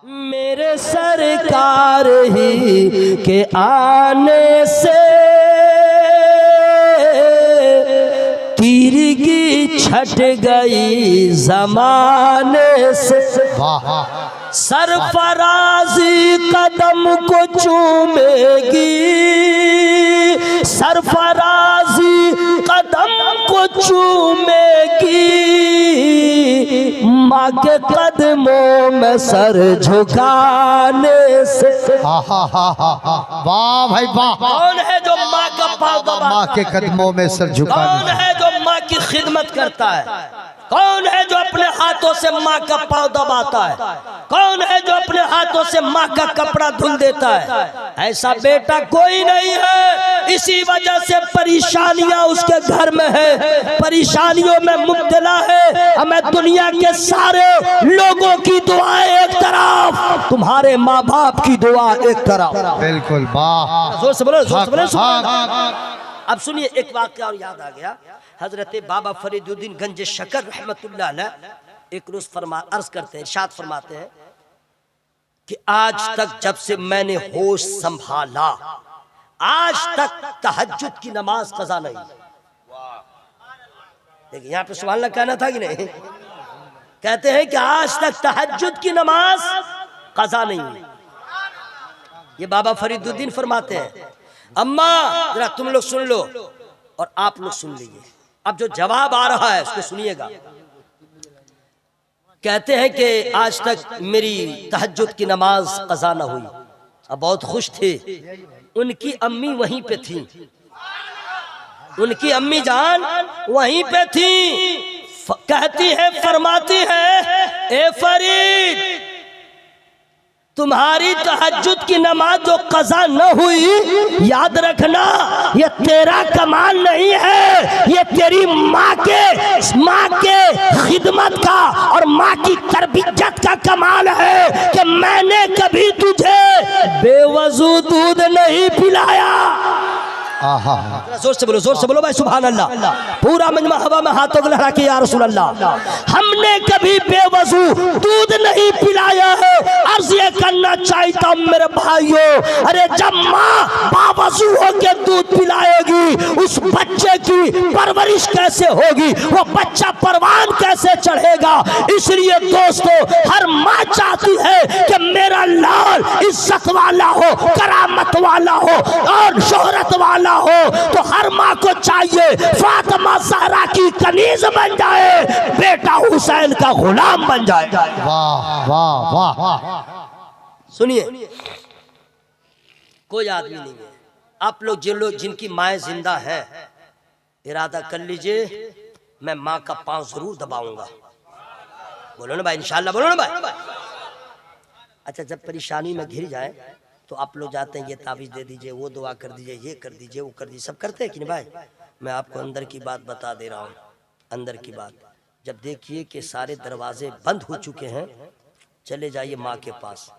मेरे सरकार ही के आने से तीरगी छट गई जमाने से। सरफराजी कदम को चूमेगी, सरफराजी कदम को चूमेगी, माँ के कदमों में सर झुकाने से। वाह भाई वाह। कौन है जो माँ का पाँव दबाता है? माँ के कदमों में सर झुकाने। कौन है जो माँ की खिदमत करता है? कौन है जो अपने हाथों से माँ का पाँव दबाता है? कौन है जो अपने हाथों से माँ का कपड़ा धुल देता है? ऐसा बेटा कोई नहीं है। इसी वजह से परेशानियां उसके घर में है, परेशानियों में मुब्तला है। हमें दुनिया के सारे लोगों की दुआएं एक तरफ, तुम्हारे माँ बाप की दुआ एक तरफ। बिल्कुल वाह। जोर से बोलो, जोर से बोलो। अब सुनिए, एक वाक़या और याद आ गया। हजरत बाबा फरीदुद्दीन गंज शकर रहमतुल्लाह अलैह एक रोज अर्ज करते हैं, इरशाद फरमाते हैं कि आज तक जब से मैंने होश संभाला, आज तक तहज्जुद की नमाज कज़ा नहीं। देखिए यहाँ पे सुभान अल्लाह कहना था कि नहीं? कहते हैं कि आज तक तहज्जुद की नमाज कज़ा नहीं। ये बाबा फरीदुद्दीन फरमाते हैं। अम्मा जरा तुम लोग सुन लो और आप लोग सुन लीजिए। अब जो जवाब आ रहा है उसको सुनिएगा। कहते हैं कि आज तक मेरी तहज्जुद की नमाज कज़ा न हुई। अब बहुत खुश थे। उनकी अम्मी वहीं पे थी, उनकी अम्मी जान वहीं पे थी। कहती है, फरमाती है, ए फरीद तुम्हारी तहज्जुद की नमाज जो कज़ा न हुई, याद रखना ये तेरा कमाल नहीं है, ये तेरी माँ के खिदमत का और माँ की तरबियत का कमाल है कि मैंने कभी तुझे बेवजू दूध नहीं पिलाया। जोर से बोलो भाई सुभान अल्लाह। पूरा मजमा हवा में हाथों को लहरा के या रसूल अल्लाह, हमने कभी बेवजू दूध नहीं पिलाया है। अर्ज ये करना चाहता हूं मेरे भाइयों, अरे जब माँ बावजू होके दूध पिलाएगी, उस बच्चे की परवरिश कैसे होगी? वो बच्चा परवान कैसे चढ़ेगा? इसलिए दोस्तों, हर माँ चाहती है कि मेरा लाल इज्जत वाला हो, करामत वाला हो और शोहरत वाला हो। तो हर माँ को चाहिए फातिमा ज़हरा की कनीज बन जाए, बेटा हुसैन का गुलाम बन जाए। वाह वाह वाह। सुनिए, कोई आदमी नहीं है, आप लोग जिनकी माएँ जिंदा है, इरादा कर लीजिए मैं माँ का पांव जरूर दबाऊंगा। बोलो ना भाई, इंशाल्लाह बोलो ना भाई। अच्छा, जब परेशानी में घिर जाए तो आप लोग जाते हैं, ये तावीज़ दे दीजिए, वो दुआ कर दीजिए, ये कर दीजिए, वो कर दीजिए, सब करते हैं कि नहीं भाई? मैं आपको अंदर की बात बता दे रहा हूँ, अंदर की बात। जब देखिए कि सारे दरवाजे बंद हो चुके हैं, चले जाइए माँ के पास।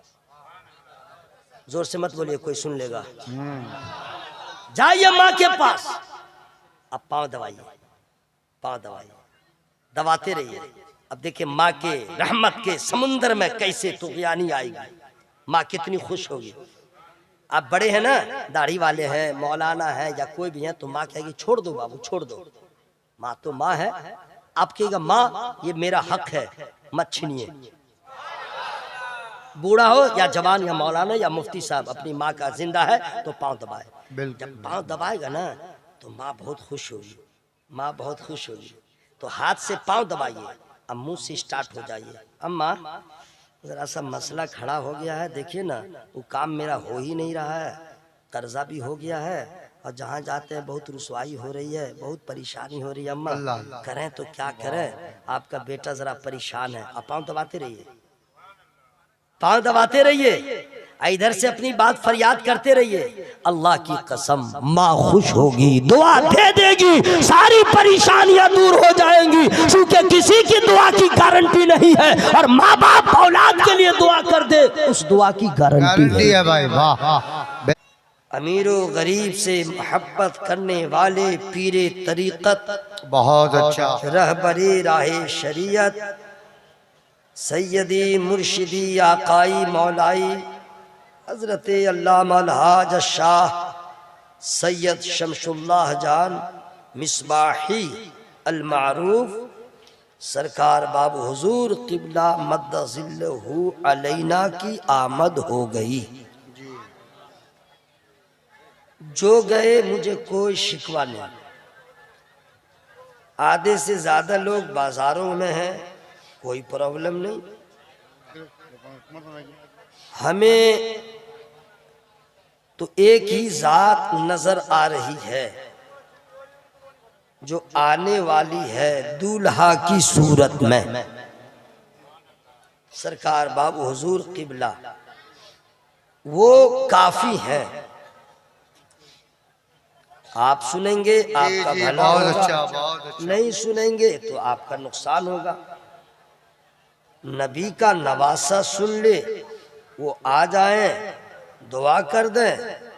जोर से मत बोलिए, कोई सुन लेगा। जाइए माँ के पास, अब पाँव दबाइए, पाँव दबाइए, दबाते रहिए। अब देखिए माँ के रहमत के समुंदर में कैसे तुग़यानी आएगी, माँ कितनी खुश होगी। आप बड़े हैं ना, दाढ़ी वाले हैं, मौलाना है या कोई भी है, तो माँ कहेगी छोड़ दो बाबू, छोड़ दो। माँ तो माँ है। आप कहेगा माँ ये मेरा हक है, मत छीनिए। बूढ़ा हो या जवान या मौलाना या मुफ्ती साहब, अपनी माँ का जिंदा है तो पाँव दबाए। जब पाँव दबाएगा ना तो माँ बहुत खुश होगी, माँ बहुत खुश होगी। तो हाथ से पाँव दबाइए, अब मुँह से स्टार्ट हो जाइए। अम्मा जरा सा मसला खड़ा हो गया है, देखिए ना, वो काम मेरा हो ही नहीं रहा है, कर्जा भी हो गया है और जहाँ जाते हैं बहुत रुसवाई हो रही है, बहुत परेशानी हो रही है। अम्मा करें तो क्या करें, आपका बेटा जरा परेशान है। आप पाँव दबाते रहिए, पाँव दबाते रहिए, इधर से अपनी बात फरियाद करते रहिए। अल्लाह की कसम माँ खुश होगी, दुआ दे देगी, सारी परेशानियां दूर हो जाएंगी। क्योंकि किसी की दुआ की गारंटी नहीं है, और माँ बाप औलाद के लिए दुआ कर दे, उस दुआ की गारंटी है भाई। वाह। अमीरो गरीब से मोहब्बत करने वाले पीरे तरीक़त, बहुत अच्छा, रहबरे राहे शरीयत, सैयदी मुर्शिदी आकाई मौलाई हजरत अल्लामा अलहाज शाह सैयद शमशुल्लाह जान मिसबाही अल-मारूफ सरकार बाबू हुजूर किबला मद्दज़िल्लहु अलैना की आमद हो गई। जो गए मुझे कोई शिकवा नहीं। आधे से ज्यादा लोग बाजारों में हैं, कोई प्रॉब्लम नहीं। हमें तो एक ही जात नजर आ रही है जो आने वाली है दूल्हा की सूरत में। सरकार बाबू हुजूर किबला वो काफी है। आप सुनेंगे आपका भला होगा, अच्छा। नहीं सुनेंगे तो आपका नुकसान होगा। नबी का नवासा सुन ले, वो आ जाएं, दुआ कर दें,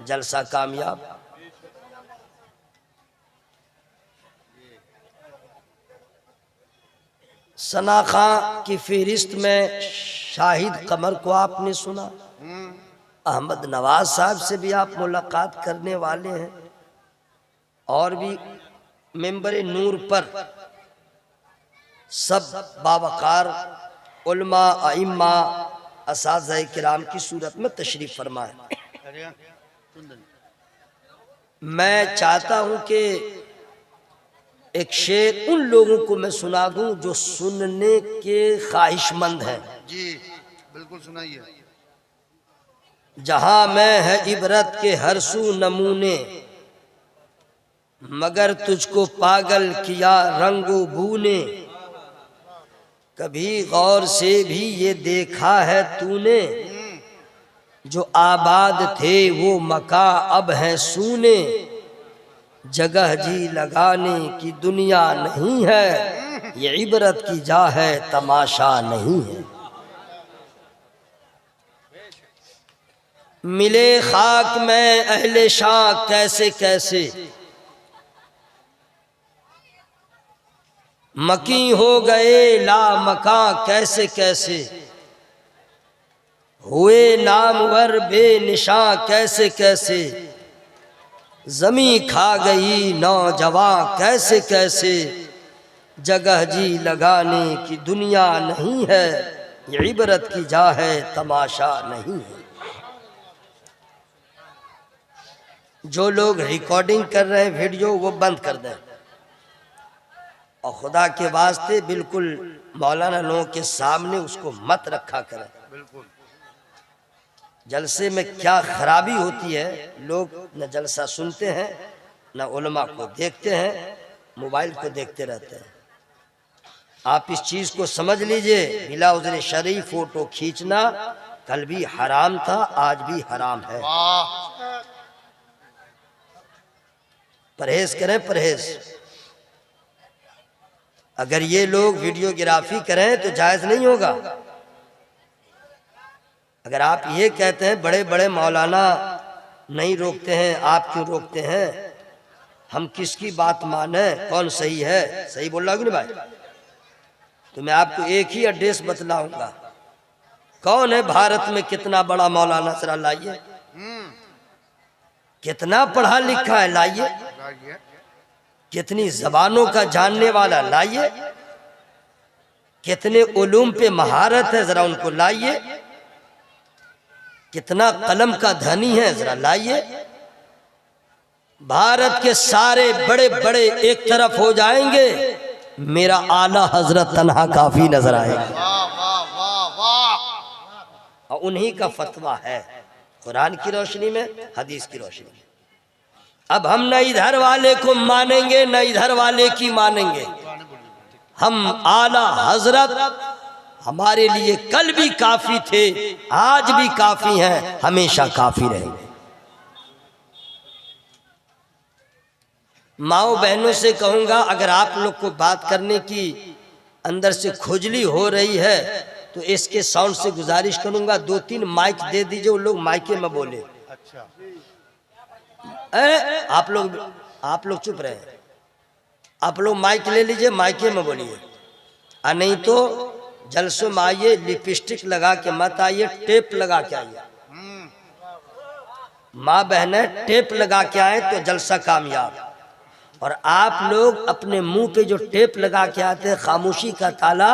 जलसा कामयाब। सना खां की फहरिस्त में शाहिद कमर को आपने सुना। अहमद नवाज साहब से भी आप मुलाकात करने वाले हैं, और भी मेंबर नूर पर सब बावकार उलमा अइम्मा असाज़े किराम की सूरत में तशरीफ फरमाए। मैं चाहता हूं कि एक शेर उन लोगों को मैं सुना दूं जो सुनने के ख्वाहिशमंद हैं। जी बिल्कुल सुनाइए। जहां मैं है इबरत के हर सू नमूने, मगर तुझको पागल किया रंगो बू ने। कभी गौर से भी ये देखा है तूने, जो आबाद थे वो मका अब है सूने। जगह जी लगाने की दुनिया नहीं है, ये इबरत की जा है तमाशा नहीं है। मिले खाक में अहले शाह कैसे कैसे, मकी हो गए ला मका कैसे कैसे। हुए नामवर बेनिशा कैसे कैसे, जमी खा गई नौजवां कैसे कैसे। जगह जी लगाने की दुनिया नहीं है, ये इबरत की जा है तमाशा नहीं है। जो लोग रिकॉर्डिंग कर रहे हैं वीडियो, वो बंद कर दें, और खुदा के वास्ते बिल्कुल मौलाना लोगों के सामने उसको मत रखा करें। बिल्कुल जलसे में क्या खराबी होती है, लोग न जलसा सुनते हैं न उलमा को देखते हैं, मोबाइल को देखते रहते हैं। आप इस चीज को समझ लीजिए, बिला उज़्र शरई फोटो खींचना कल भी हराम था, आज भी हराम है। परहेज करें, परहेज। अगर ये लोग वीडियोग्राफी करें तो जायज नहीं होगा। अगर आप ये कहते हैं बड़े बड़े मौलाना नहीं रोकते हैं, आप क्यों रोकते हैं? हम किसकी बात माने, कौन सही है? सही बोल रहा हूँ कि नहीं भाई? तो मैं आपको एक ही एड्रेस बतलाऊंगा, कौन है भारत में कितना बड़ा मौलाना, जरा लाइए। कितना पढ़ा लिखा है, लाइए। कितनी जबानों का जानने वाला, लाइए। कितने उलूम पे महारत है, जरा उनको लाइए। कितना कलम का धनी है, जरा लाइए। भारत के सारे बड़े बड़े एक तरफ हो जाएंगे, मेरा आला हजरत तन्हा काफी नजर आएगा। और उन्हीं का फतवा है, कुरान की रोशनी में, हदीस की रोशनी में। अब हम न इधर वाले को मानेंगे न इधर वाले की मानेंगे। हम आला हजरत हमारे लिए कल भी काफी थे, आज भी काफी हैं, हमेशा काफी रहेंगे। माओ बहनों से कहूंगा, अगर आप लोग को बात करने की अंदर से खुजली हो रही है तो इसके साउंड से गुजारिश करूंगा 2-3 माइक दे दीजिए, वो लोग माइके में बोले। अच्छा। आप लोग चुप रहे, आप लोग माइक ले लीजिए, माइके में बोलिए। नहीं तो जलसों में आइए लिपस्टिक लगा के मत आइए, टेप लगा के आइए। माँ बहने टेप लगा के आए तो जलसा कामयाब। और आप लोग अपने मुंह पे जो टेप लगा के आते हैं खामोशी का ताला,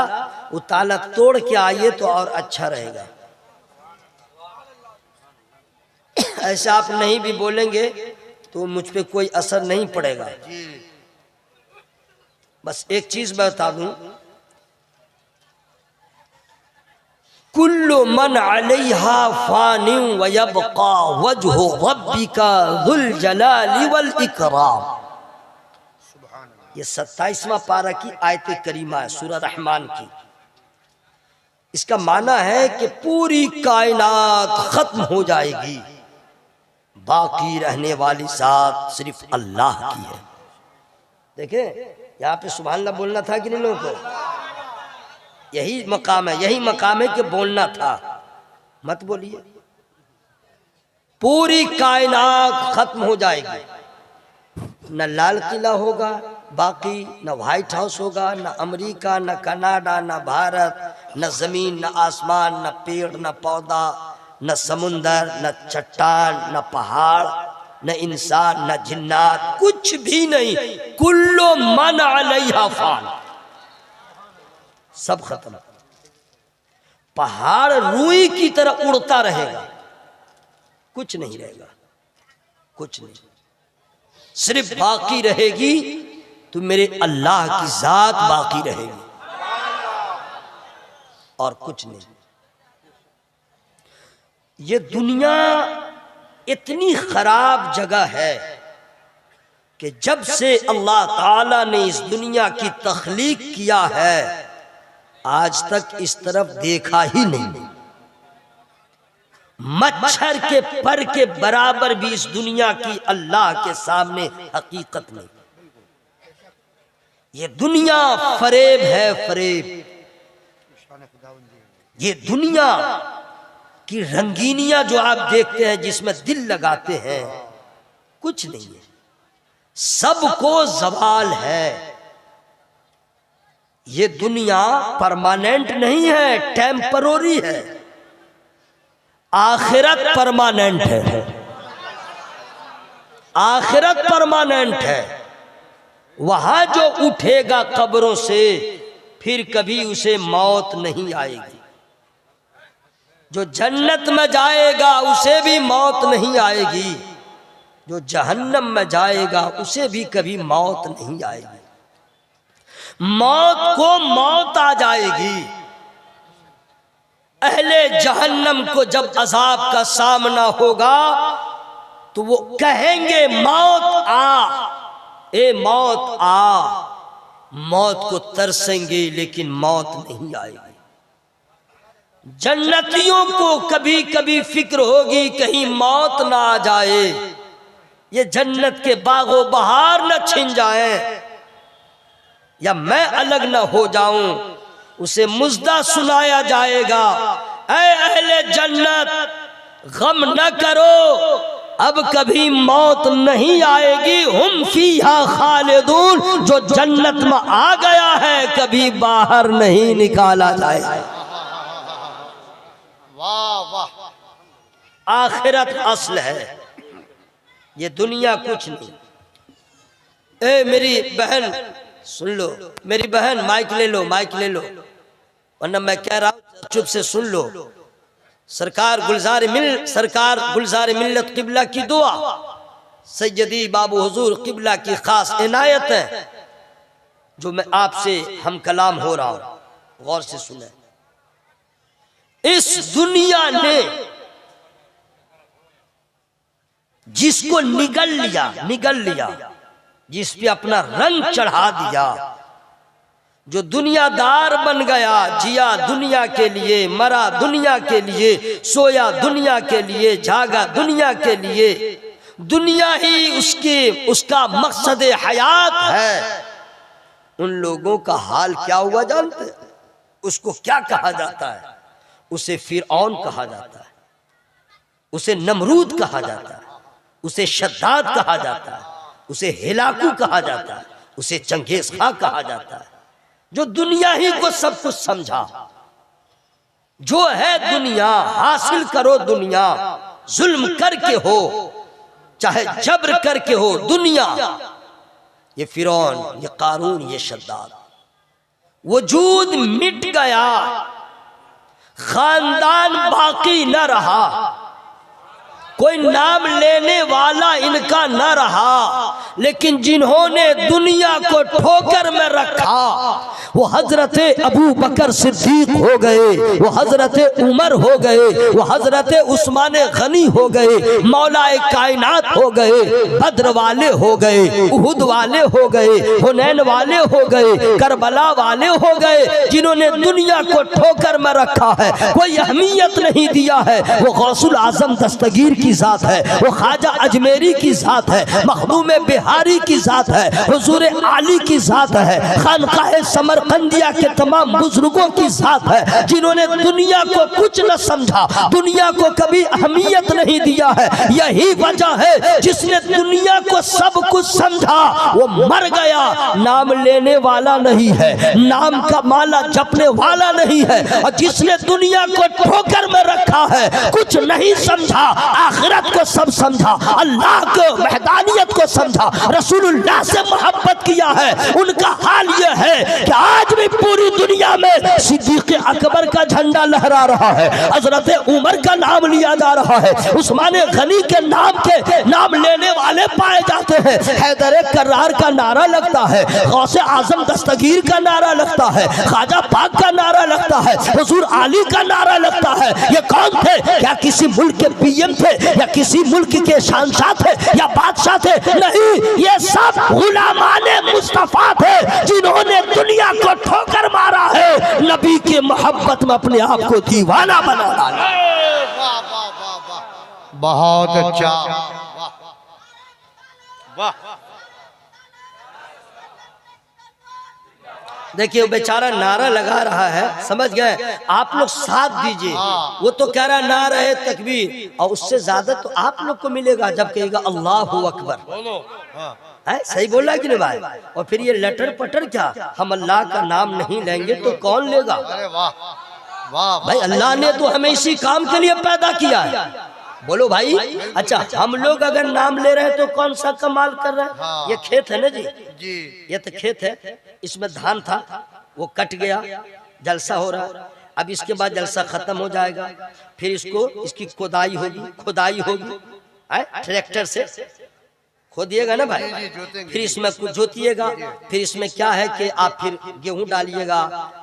वो ताला तोड़ के आइए तो और अच्छा रहेगा। ऐसा आप नहीं भी बोलेंगे तो मुझ पे कोई असर नहीं पड़ेगा। बस एक चीज बता दूं, कुल्लु मन अलैहा फानी व यबका वजहु रब्बिका जुल जलाली वल इकराम। ये 27वां पारा की आयत करीमा है सूरह रहमान की। इसका माना है कि पूरी कायनात खत्म हो जाएगी, बाकी रहने वाली जात सिर्फ अल्लाह की है। देखें यहाँ पे सुभान अल्लाह बोलना था कि नहीं लोगों को? यही मकाम है, यही मकाम है कि बोलना था, मत बोलिए। पूरी कायनात खत्म हो जाएगी, न लाल किला होगा बाकी, न व्हाइट हाउस होगा, न अमेरिका, न कनाडा, न भारत, न जमीन, न आसमान, न पेड़, न पौधा, न समुंदर, न चट्टान, न पहाड़, न इंसान, न जिन्नात, कुछ भी नहीं। कुल्लो मन अलैहा फान, सब खत्म। पहाड़ रूई की तरह उड़ता रहेगा, कुछ नहीं रहेगा, कुछ नहीं। सिर्फ बाकी रहेगी तो मेरे अल्लाह की जात बाकी रहेगी, और कुछ नहीं। ये दुनिया इतनी खराब जगह है कि जब से अल्लाह ताला ने इस दुनिया की तख्लीक किया है आज तक इस तरफ देखा ही नहीं। मच्छर के पर के बराबर भी इस दुनिया की अल्लाह के सामने हकीकत नहीं। ये दुनिया फरेब है, फरेब। ये दुनिया की रंगीनियां जो आप देखते हैं, जिसमें दिल लगाते हैं, कुछ नहीं है, सबको जवाल है। ये दुनिया परमानेंट नहीं है, टेम्परोरी है। आखिरत परमानेंट है, आखिरत परमानेंट है। वहां जो उठेगा कब्रों से फिर कभी उसे मौत नहीं आएगी। जो जन्नत में जाएगा उसे भी मौत नहीं आएगी, जो जहन्नम में जाएगा उसे भी कभी मौत नहीं आएगी। मौत को मौत आ जाएगी। अहले जहन्नम को जब अजाब का सामना होगा तो वो कहेंगे मौत आ, ए मौत आ। मौत को तरसेंगे लेकिन मौत नहीं आएगी। जन्नतियों को कभी कभी फिक्र होगी कहीं मौत ना आ जाए, ये जन्नत के बागो बहार न छिन जाए, या मैं अलग न हो जाऊं। उसे मुजदा सुनाया जाएगा, ऐ अहले जन्नत गम न करो, अब कभी मौत नहीं आएगी। हुम फीहा खालिदून, जो जन्नत में आ गया है कभी बाहर नहीं निकाला जाएगा। वाह वाह। आखिरत असल है, ये दुनिया कुछ नहीं। ए मेरी बहन सुन लो, मेरी बहन माइक ले लो, माइक ले लो, वरना मैं कह रहा हूं चुप से सुन लो। सरकार गुलजार मिल्लत किबला की दुआ, सैयदी बाबू हुजूर किबला की खास इनायत है जो मैं आपसे हम कलाम हो रहा हूं, गौर से सुने। इस दुनिया ने जिसको निगल लिया, जिस पे अपना रंग चढ़ा दिया, जो दुनियादार बन गया, जिया दुनिया के लिए, मरा दुनिया के लिए, सोया दुनिया के लिए, जागा दुनिया के लिए, दुनिया ही उसका मकसद हयात है। उन लोगों का हाल क्या हुआ जानते? उसको क्या कहा जाता है? उसे फिरऔन कहा जाता है, उसे नमरूद कहा जाता है, उसे शद्दाद कहा जाता है, उसे हिलाकू कहा जाता है, उसे चंगेज खां कहा जाता है, जो दुनिया ही को सब कुछ समझा। जो है दुनिया हासिल करो दुनिया, जुल्म करके हो चाहे जबर करके हो दुनिया। ये फिरौन, ये कारून, ये शद्दाद, वजूद मिट गया, खानदान बाकी न रहा, कोई नाम लेने वाला इनका न रहा। लेकिन जिन्होंने दुनिया को ठोकर में रखा वो हजरत अबू बकर सिद्दीक हो गए, वो हजरत उमर हो गए, वो हजरत उस्मान गनी हो गए, मौलाए कायनात हो गए, बद्र वाले हो गए, उहुद वाले हो गए, हुनैन वाले हो गए, करबला वाले हो गए। जिन्होंने दुनिया को ठोकर में रखा है, कोई अहमियत नहीं दिया है, वो गौसुल आजम दस्तगीर की जात है, वो ख्वाजा अजमेरी की जात है, मखदूम बिहारी की जात है, हुजूर आली की जात है, खानकाह समरकंदिया के तमाम बुजुर्गों की जात है। जिन्होंने दुनिया को कुछ न समझा, दुनिया को कभी अहमियत नहीं दिया है। यही वजह है जिसने दुनिया को सब कुछ समझा वो मर गया, नाम लेने वाला नहीं है, नाम का माला जपने वाला नहीं है। और जिसने दुनिया को ठोकर में रखा है, कुछ नहीं समझा, आखिरत को सब समझा, अल्लाह को वहदानियत को समझा, रसूलुल्लाह से मोहब्बत किया है, उनका हाल यह है कि आज भी पूरी दुनिया में सिद्दीक अकबर का झंडा लहरा रहा है, हजरत उमर का नाम लिया जा रहा है, उस्मान गनी के नाम लेने वाले पाए जाते हैं, हैदर कर्रार का नारा लगता है, गौसे आजम दस्तगीर का नारा लगता है, ख्वाजा पाक का नारा लगता है, हुजूर आली का नारा लगता है। ये कौन थे? क्या किसी मुल्क के पीएम थे या किसी मुल्क के शहंशाह थे या बादशाह थे? नहीं, ये सब गुलामाने मुस्तफा थे जिन्होंने दुनिया को ठोकर मारा है, नबी के मोहब्बत में अपने आप को दीवाना बना डाला। वाह वाह वाह वाह, बहुत अच्छा, वाह। देखिए वो बेचारा नारा लगा रहा है, समझ गए? आप लोग साथ दीजिए। वो तो कह रहा ना रहे तकबीर, और उससे ज्यादा तो आप लोग को मिलेगा जब कहेगा अल्लाहु अकबर। है सही बोल रहा है कि नहीं भाई? और फिर ये लटर पटर क्या, हम अल्लाह का नाम नहीं लेंगे तो कौन लेगा? अरे वाह वाह भाई, अल्लाह ने तो हमें इसी काम के लिए पैदा किया है। बोलो भाई। अच्छा, हम लोग अगर नाम ले रहे हैं तो कौन सा कमाल कर रहे हैं? हाँ। ये खेत है ना जी, जी, ये तो खेत है, इसमें धान था, वो कट गया, जलसा हो रहा है। अब इसके बाद जलसा खत्म हो जाएगा, फिर इसकी खुदाई होगी, ट्रैक्टर से खोदिएगा ना भाई, फिर इसमें कुछ जोतिएगा, फिर इसमें क्या है कि आप फिर गेहूं डालिएगा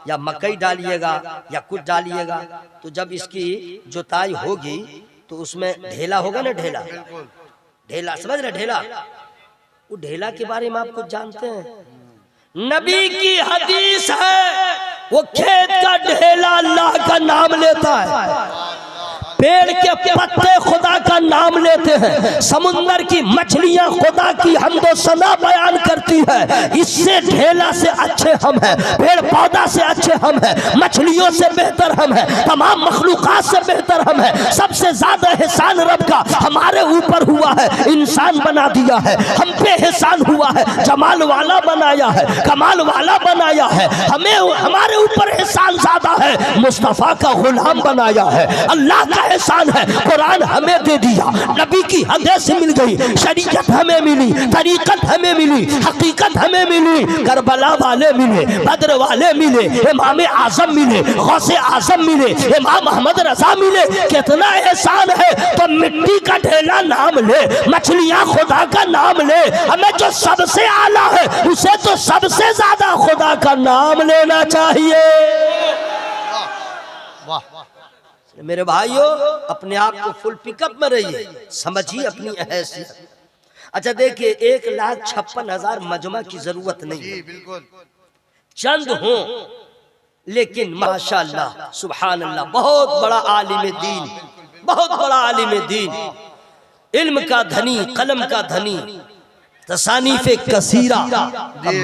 या मकई डालिएगा या कुछ डालिएगा। तो जब इसकी जोताई होगी तो उसमें ढेला होगा ना, ढेला समझ रहे? ढेला, वो ढेला के बारे में आप कुछ जानते हैं? नबी की हदीस है, वो खेत का ढेला अल्लाह का नाम लेता है, पेड़ के पत्ते खुदा का नाम लेते हैं, समुंदर की मछलियां खुदा की हमदो सना बयान करती है। इससे ढेला से अच्छे हम हैं, पेड़ पौधा से अच्छे हम हैं, मछलियों से बेहतर हम हैं, तमाम मखलूकात से बेहतर हम हैं। सबसे ज्यादा एहसान रब का हमारे ऊपर हुआ है, इंसान बना दिया है, हम पे एहसान हुआ है, जमाल वाला बनाया है, कमाल वाला बनाया है, हमें हमारे ऊपर एहसान ज्यादा है, मुस्तफा का गुलाम बनाया है। अल्लाह का एहसान है, कुरान हमें दे दिया, नबी की हदीस मिल गई, शरीयत हमें मिली, तरीकत हमें मिली, हकीकत हमें मिली, करबला वाले मिले, बद्र वाले मिले, इमाम आजम मिले, गौसे आजम मिले, इमाम अहमद रजा मिले। कितना एहसान है। तो मिट्टी का ढेला नाम ले, मछलियां खुदा का नाम ले, हमें जो सबसे आला है उसे तो सबसे ज्यादा खुदा का नाम लेना चाहिए। मेरे भाइयों, अपने आप को फुल पिकअप में रहिए, समझिए अपनी हैसियत। अच्छा देखिए, 1,56,000 मजमा की जरूरत नहीं है, बिल्कुल चंद हो, लेकिन माशाअल्लाह सुभान अल्लाह, बहुत बड़ा आलिम दीन, बहुत बड़ा आलिम दीन, इल्म का धनी, कलम का धनी, तसानीफ कसीरा,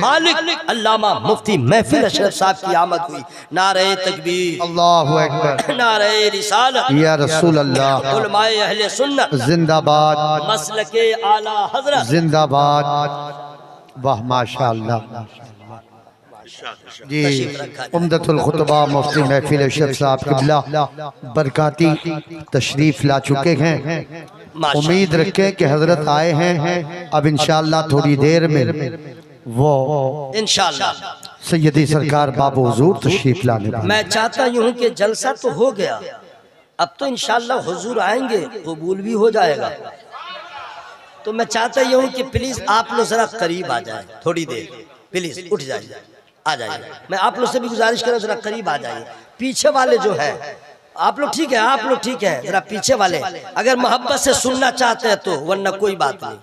मालिक अल्लामा मुफ्ती महफिल अशरफ साहब की आमद हुई। नारे तकबीर, अल्लाहु अकबर, नारे रिसालत या रसूल अल्लाह, उलमाए अहले सुन्नत जिंदाबाद, मसलके आला हजरत जिंदाबाद। वाह माशाअल्लाह, जी तशरीफ रखा जाए। उम्दतुल खुतबा मुफ्ती महफिल अशरफ साहब किबला बरकाती तशरीफ ला चुके हैं। माशा उम्मीद रखें कि हजरत आए हैं, अब इंशाअल्लाह थोड़ी देर में वो इंशाअल्लाह। सैयदी सरकार बाबू हुजूर तशरीफ लाने वाले। मैं चाहता यूं कि जलसा तो हो गया, अब तो इंशाअल्लाह हुजूर आएंगे, कबूल भी हो जाएगा। तो मैं चाहता यूं कि प्लीज आप लोग जरा करीब आ जाए, थोड़ी देर प्लीज उठ जाइए, आ जाइए। मैं आप लोग से भी गुजारिश कर रहा हूं जरा करीब आ जाइए। पीछे वाले जो है आप लोग ठीक है, आप लोग ठीक है, जरा पीछे वाले अगर मोहब्बत से सुनना चाहते हैं तो, वरना कोई बात नहीं।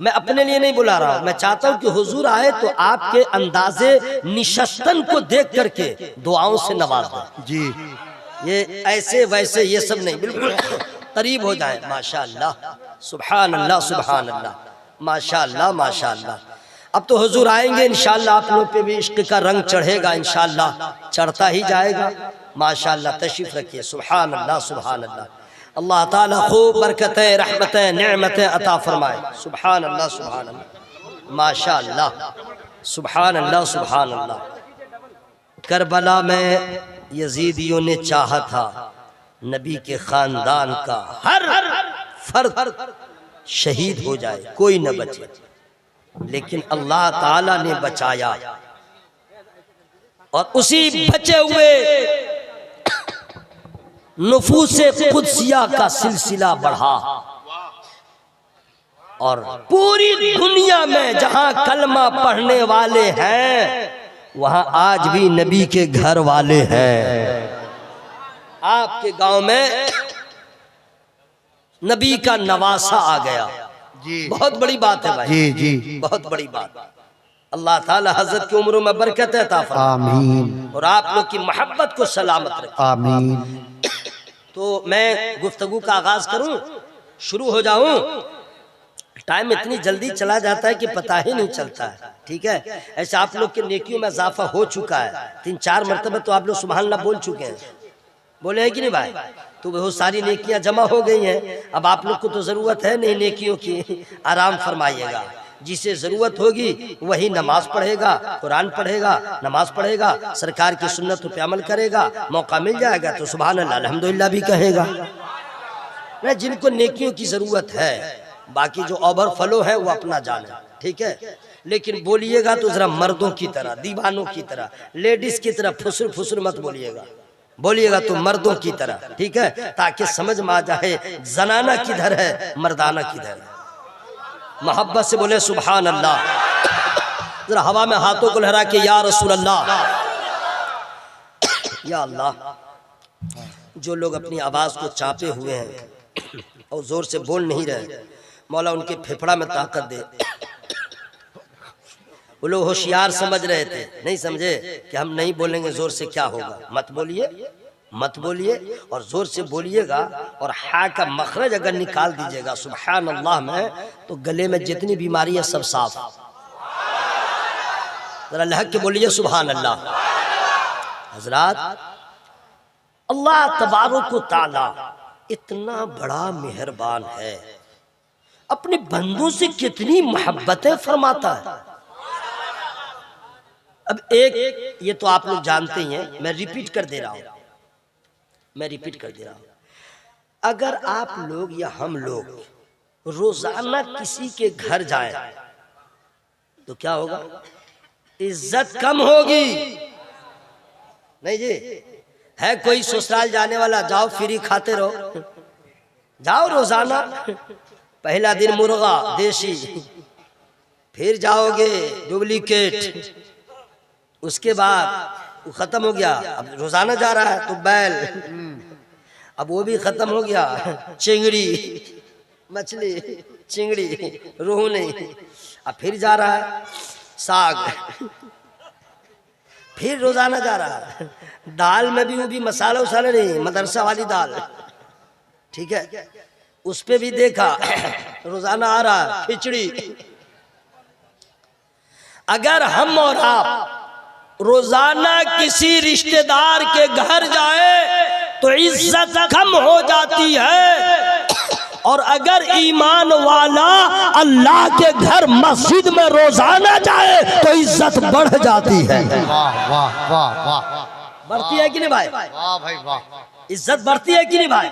मैं अपने लिए नहीं बुला रहा हूं, मैं चाहता हूं कि हुजूर आए तो आपके अंदाजे निशस्तन को देख करके दुआओं से नवाज दें। जी ये ऐसे वैसे ये सब नहीं, बिल्कुल करीब हो जाए। माशाअल्लाह, सुभान अल्लाह, सुभान अल्लाह, माशाअल्लाह, माशाअल्लाह। अब तो हुजूर आएंगे इंशाअल्लाह, आप लोग पे भी इश्क का रंग चढ़ेगा इंशाअल्लाह, चढ़ता ही जाएगा। माशाअल्लाह, तशरीफ रखिए। सुभान अल्लाह, सुभान अल्लाह। अल्लाह ताला खूब बरकतें, रहमतें, नेमतें अता फरमाए। सुभान अल्लाह, सुभान अल्लाह, माशाअल्लाह, सुभान अल्लाह, सुभान अल्लाह। करबला में यजीदियों ने चाहा था नबी के खानदान का हर फर्द शहीद हो जाए, कोई न बचे, लेकिन अल्लाह ताला ने बचाया और उसी बचे हुए नुफूसे कुदसिया का सिलसिला बढ़ा और पूरी दुनिया में जहां कलमा पढ़ने वाले हैं वहां आज भी नबी के घर वाले हैं। आपके गांव में नबी का नवासा आ गया, जी बहुत बड़ी बात है भाई, जी जी बहुत बड़ी बात। अल्लाह ताला हजरत की उम्रों में बरकत अता फरमाए आमीन और आप लोग की मोहब्बत को सलामत रखे। आमीन। तो मैं गुफ्तगू का आगाज करूं, शुरू हो जाऊं। टाइम इतनी जल्दी चला जाता है कि पता ही नहीं चलता है, ठीक है। ऐसे आप लोग के नेकियों में इजाफा हो चुका है, 3-4 मरतबा तो आप लोग सुभान अल्लाह बोल चुके हैं, बोले हैं कि नहीं भाई? तो बहुत सारी नेकियां जमा हो गई हैं। अब आप लोग को तो जरूरत है नहीं नेकियों की, आराम फरमाइएगा। जिसे जरूरत होगी वही नमाज पढ़ेगा, कुरान पढ़ेगा, नमाज पढ़ेगा, सरकार की सुन्नत पे अमल करेगा, मौका मिल जाएगा तो सुभान अल्लाह अल्हम्दुलिल्लाह भी कहेगा। नहीं, जिनको नेकियों की जरूरत है, बाकी जो ओवर फ्लो है वो अपना जाने, ठीक है। लेकिन बोलिएगा तो जरा मर्दों की तरह, दीवानों की तरह, लेडीज की तरह फुसुर फुसुर मत बोलिएगा, बोलिएगा तो मर्दों की तरह, ठीक है, ताकि समझ में आ जाए जनाना किधर है, मर्दाना किधर है। मोहब्बत से बोले सुभान अल्लाह। जरा हवा में हाथों को लहरा के या रसूल अल्लाह, या अल्लाह। जो लोग अपनी आवाज को चापे हुए हैं और जोर से बोल नहीं रहे, मौला उनके फेफड़ा में ताकत दे। वो लोग होशियार समझ रहे थे, नहीं समझे कि हम नहीं बोलेंगे जोर से क्या होगा। मत बोलिए, मत बोलिए और जोर से बोलिएगा। और हा का मखरज अगर निकाल दीजिएगा सुभान अल्लाह में, तो गले में जितनी बीमारी है सब साफ। जरा लहक के बोलिए सुभान अल्लाह। हजरात, अल्लाह तबारक व तआला इतना बड़ा मेहरबान है, अपने बंदों से कितनी मोहब्बतें फरमाता है। अब एक ये तो आप लोग जानते ही हैं, मैं रिपीट कर दे रहा हूं, मैं रिपीट कर दे रहा हूं। अगर आप लोग या हम लोग रोजाना किसी के घर जाएं तो क्या होगा? इज्जत कम होगी। नहीं जी, है कोई ससुराल जाने वाला, जाओ फ्री खाते रहो, जाओ रोजाना। पहला दिन मुर्गा देसी, फिर जाओगे डुप्लीकेट, उसके बाद वो खत्म हो गया, अब रोजाना जा रहा है तो बैल, अब वो भी खत्म हो गया, चिंगड़ी मछली, चिंगड़ी रोहू नहीं, अब फिर जा रहा है साग, फिर रोजाना जा रहा है। दाल में भी वो भी मसाला उसाला नहीं, मदरसा वाली दाल, ठीक है, उस पे भी देखा रोजाना आ रहा है खिचड़ी। अगर हम और आप रोजाना किसी रिश्तेदार के घर जाए तो इज्जत कम हो जाती है और अगर ईमान वाला अल्लाह के घर मस्जिद में रोजाना जाए तो इज्जत बढ़ जाती है। वाह वाह वाह वाह, बढ़ती है कि नहीं भाई? वाह भाई वाह। इज्जत बढ़ती है कि नहीं भाई?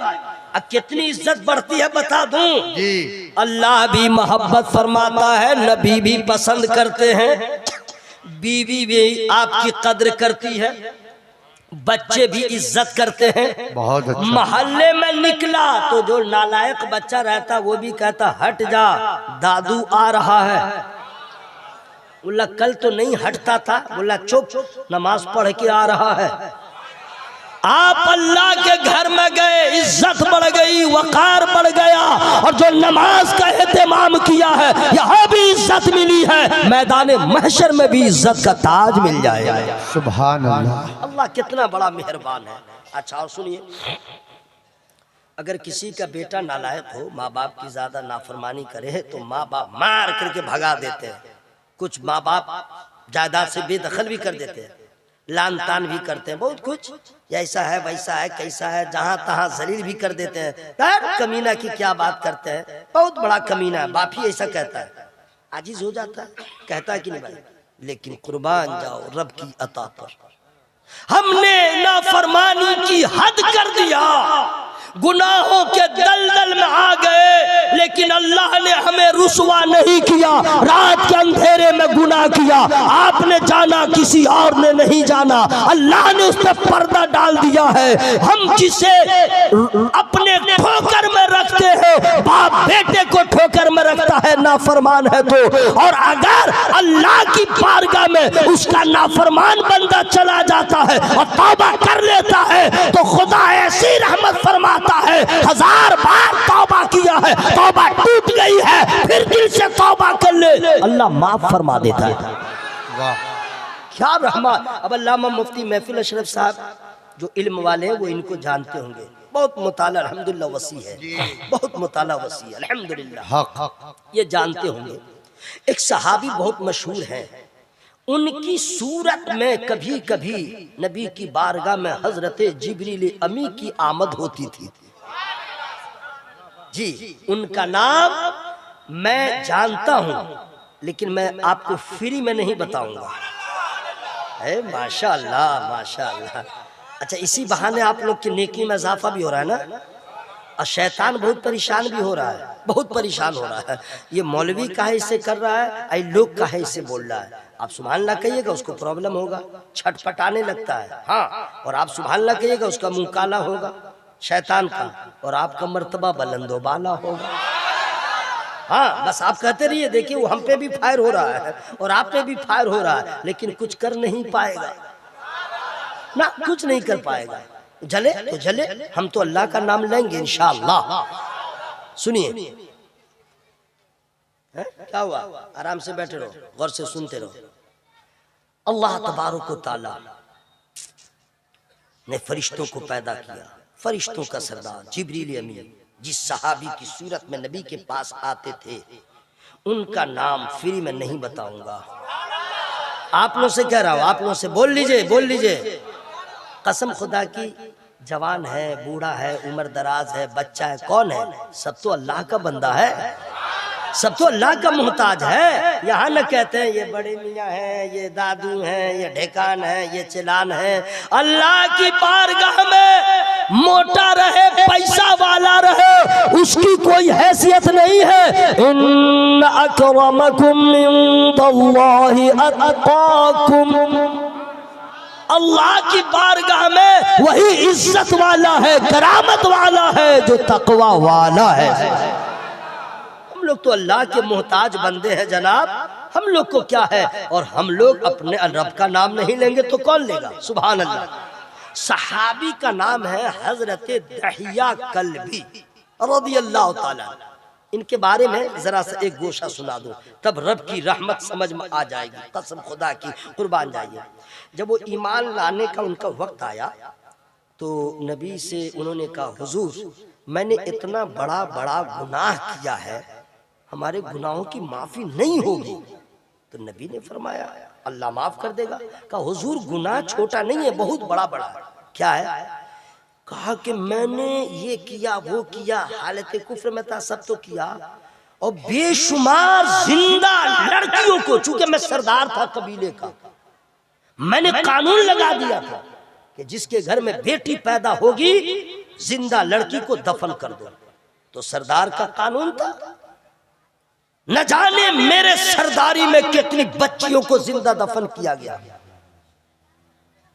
अब कितनी इज्जत बढ़ती है बता दूं जी। अल्लाह भी मोहब्बत फरमाता है, नबी भी पसंद करते हैं, बीवी भी आपकी कद्र करती है, बच्चे भी इज्जत करते हैं। बहुत अच्छा। मोहल्ले में निकला तो जो नालायक बच्चा रहता वो भी कहता हट जा, दादू आ रहा है। बोला कल तो नहीं हटता था, बोला चुप, नमाज पढ़ के आ रहा है। आप अल्लाह के घर में गए, इज्जत बढ़ गई, वकार बढ़ गया, और जो नमाज का एहतमाम किया है यहाँ भी इज्जत मिली है, मैदान महशर में भी इज्जत का ताज मिल जाएगा। सुभान अल्लाह। अल्लाह कितना बड़ा मेहरबान है। अच्छा और सुनिए, अगर किसी का बेटा नालायक हो, माँ बाप की ज्यादा नाफरमानी करे तो माँ बाप मार करके भगा देते हैं। कुछ माँ बाप जायदाद से बेदखल भी कर देते हैं, लान तान भी करते हैं, बहुत कुछ ऐसा है वैसा है कैसा है, जहां तहां जलील भी कर देते हैं। यार कमीना की क्या बात करते हैं, बहुत बड़ा कमीना है, बाप ही ऐसा कहता है, आजिज हो जाता है, कहता है कि नहीं भाई? लेकिन कुर्बान जाओ रब की अता पर, हमने नाफरमानी की हद कर दिया, गुनाहों के दलदल में आ गए, लेकिन अल्लाह ने हमें रुसवा नहीं किया। रात के अंधेरे में गुनाह किया, आपने जाना किसी और ने नहीं जाना, अल्लाह ने उस पर पर्दा डाल दिया है। हम जिसे अपने ठोकर में रखते हैं, बाप बेटे को ठोकर में रखता है, नाफरमान है तो, और अगर अल्लाह की बारगाह में उसका नाफरमान बंदा चला जाता है और तौबा कर लेता है तो खुदा ऐसी रहमत फरमाता है, 1000 बार तौबा किया है, तौबा टूट गई है, फिर दिल से तौबा कर ले, अल्लाह माफ फरमा देता है। वाह क्या रहमत। अब अल्लामा मुफ्ती महफिल अशरफ साहब जो इल्म वाले हैं वो इनको जानते होंगे, बहुत मुताला अल्हम्दुलिल्लाह वसी है, बहुत मुताला वसी है अल्हम्दुलिल्लाह, हक। ये जानते होंगे। एक सहाबी बहुत मशहूर है, उनकी सूरत में कभी कभी नबी की बारगाह में हजरत जिब्रील अमी की आमद होती थी। जी, उनका नाम मैं जानता हूं, लेकिन मैं आपको फ्री में नहीं बताऊंगा। माशाअल्लाह माशाअल्लाह। अच्छा, इसी बहाने आप लोग की नेकी में इजाफा भी हो रहा है ना, और शैतान बहुत परेशान भी हो रहा है, बहुत परेशान हो रहा है। ये मौलवी काहे इसे कर रहा है, आई लोग काहे इसे बोल रहा है। आप सुभान अल्लाह कहिएगा उसको प्रॉब्लम होगा, छटपटाने लगता है। हाँ, और आप सुभान अल्लाह कहिएगा उसका मुंह काला होगा शैतान का, और आपका मर्तबा बुलंदो बाला होगा। हाँ, बस आप कहते रहिए, देखिए वो हम पे भी फायर हो रहा है और आप पे भी फायर हो रहा है, लेकिन कुछ कर नहीं पाएगा ना, कुछ नहीं कर पाएगा। जले तो जले, हम तो अल्लाह का नाम लेंगे इंशाअल्लाह। सुनिए क्या हुआ, आराम से बैठे रहो, गौर से सुनते रहो। अल्लाह तबारक व तआला ने फरिश्तों को पैदा किया, फरिश्तों का सरदार जिब्रील अमीन जिस सहाबी की सूरत में नबी के पास आते थे, उनका नाम फ्री में नहीं बताऊंगा। आप लोगों से कह रहा हूं, आप लोगों से बोल लीजिए, बोल लीजिए, कसम खुदा की, जवान है, बूढ़ा है, उम्र दराज है, बच्चा है, कौन है, सब तो अल्लाह का बंदा है, सब तो अल्लाह का मोहताज है। यहाँ न कहते हैं ये बड़े मियाँ हैं, ये दादू हैं, ये ढेकान है, ये चिलान है। अल्लाह की बारगाह में मोटा रहे, पैसा वाला रहे, उसकी कोई हैसियत नहीं है। इन्न अकरमकुम इंदल्लाहि अत्काकुम, अल्लाह की बारगाह में वही इज्जत वाला है, करामत वाला है जो तकवा वाला है। हम लोग तो अल्लाह के मोहताज बंदे हैं जनाब, हम लोग को क्या है, और हम लोग अपने रब का नाम नहीं लेंगे तो कौन लेगा। सुभान अल्लाह। सहाबी का नाम है हजरत दहिया कल्बी रज़ियल्लाहु ताला। इनके बारे में जरा सा एक गोशा सुना दो, तब रब की रहमत समझ में आ जाएगी, कसम खुदा की, कुर्बान जाइए। जब वो ईमान लाने का उनका वक्त आया तो नबी से उन्होंने कहा, हुजूर मैंने इतना बड़ा बड़ा गुनाह किया है, हमारे गुनाहों की माफी नहीं होगी। तो नबी ने फरमाया अल्लाह माफ कर देगा। कहा हुजूर गुनाह छोटा नहीं है, बहुत बड़ा बड़ा है। क्या है? कहा कि मैंने ये किया वो किया, हालत कुफ्र में था, सब तो किया, और बेशुमार जिंदा लड़कियों को, चूंकि मैं सरदार था कबीले का, मैंने कानून लगा दिया था कि जिसके घर में बेटी पैदा होगी जिंदा लड़की को दफन कर दो। तो सरदार का कानून था। न जाने मेरे सरदारी में कितनी बच्चियों को जिंदा दफन किया गया।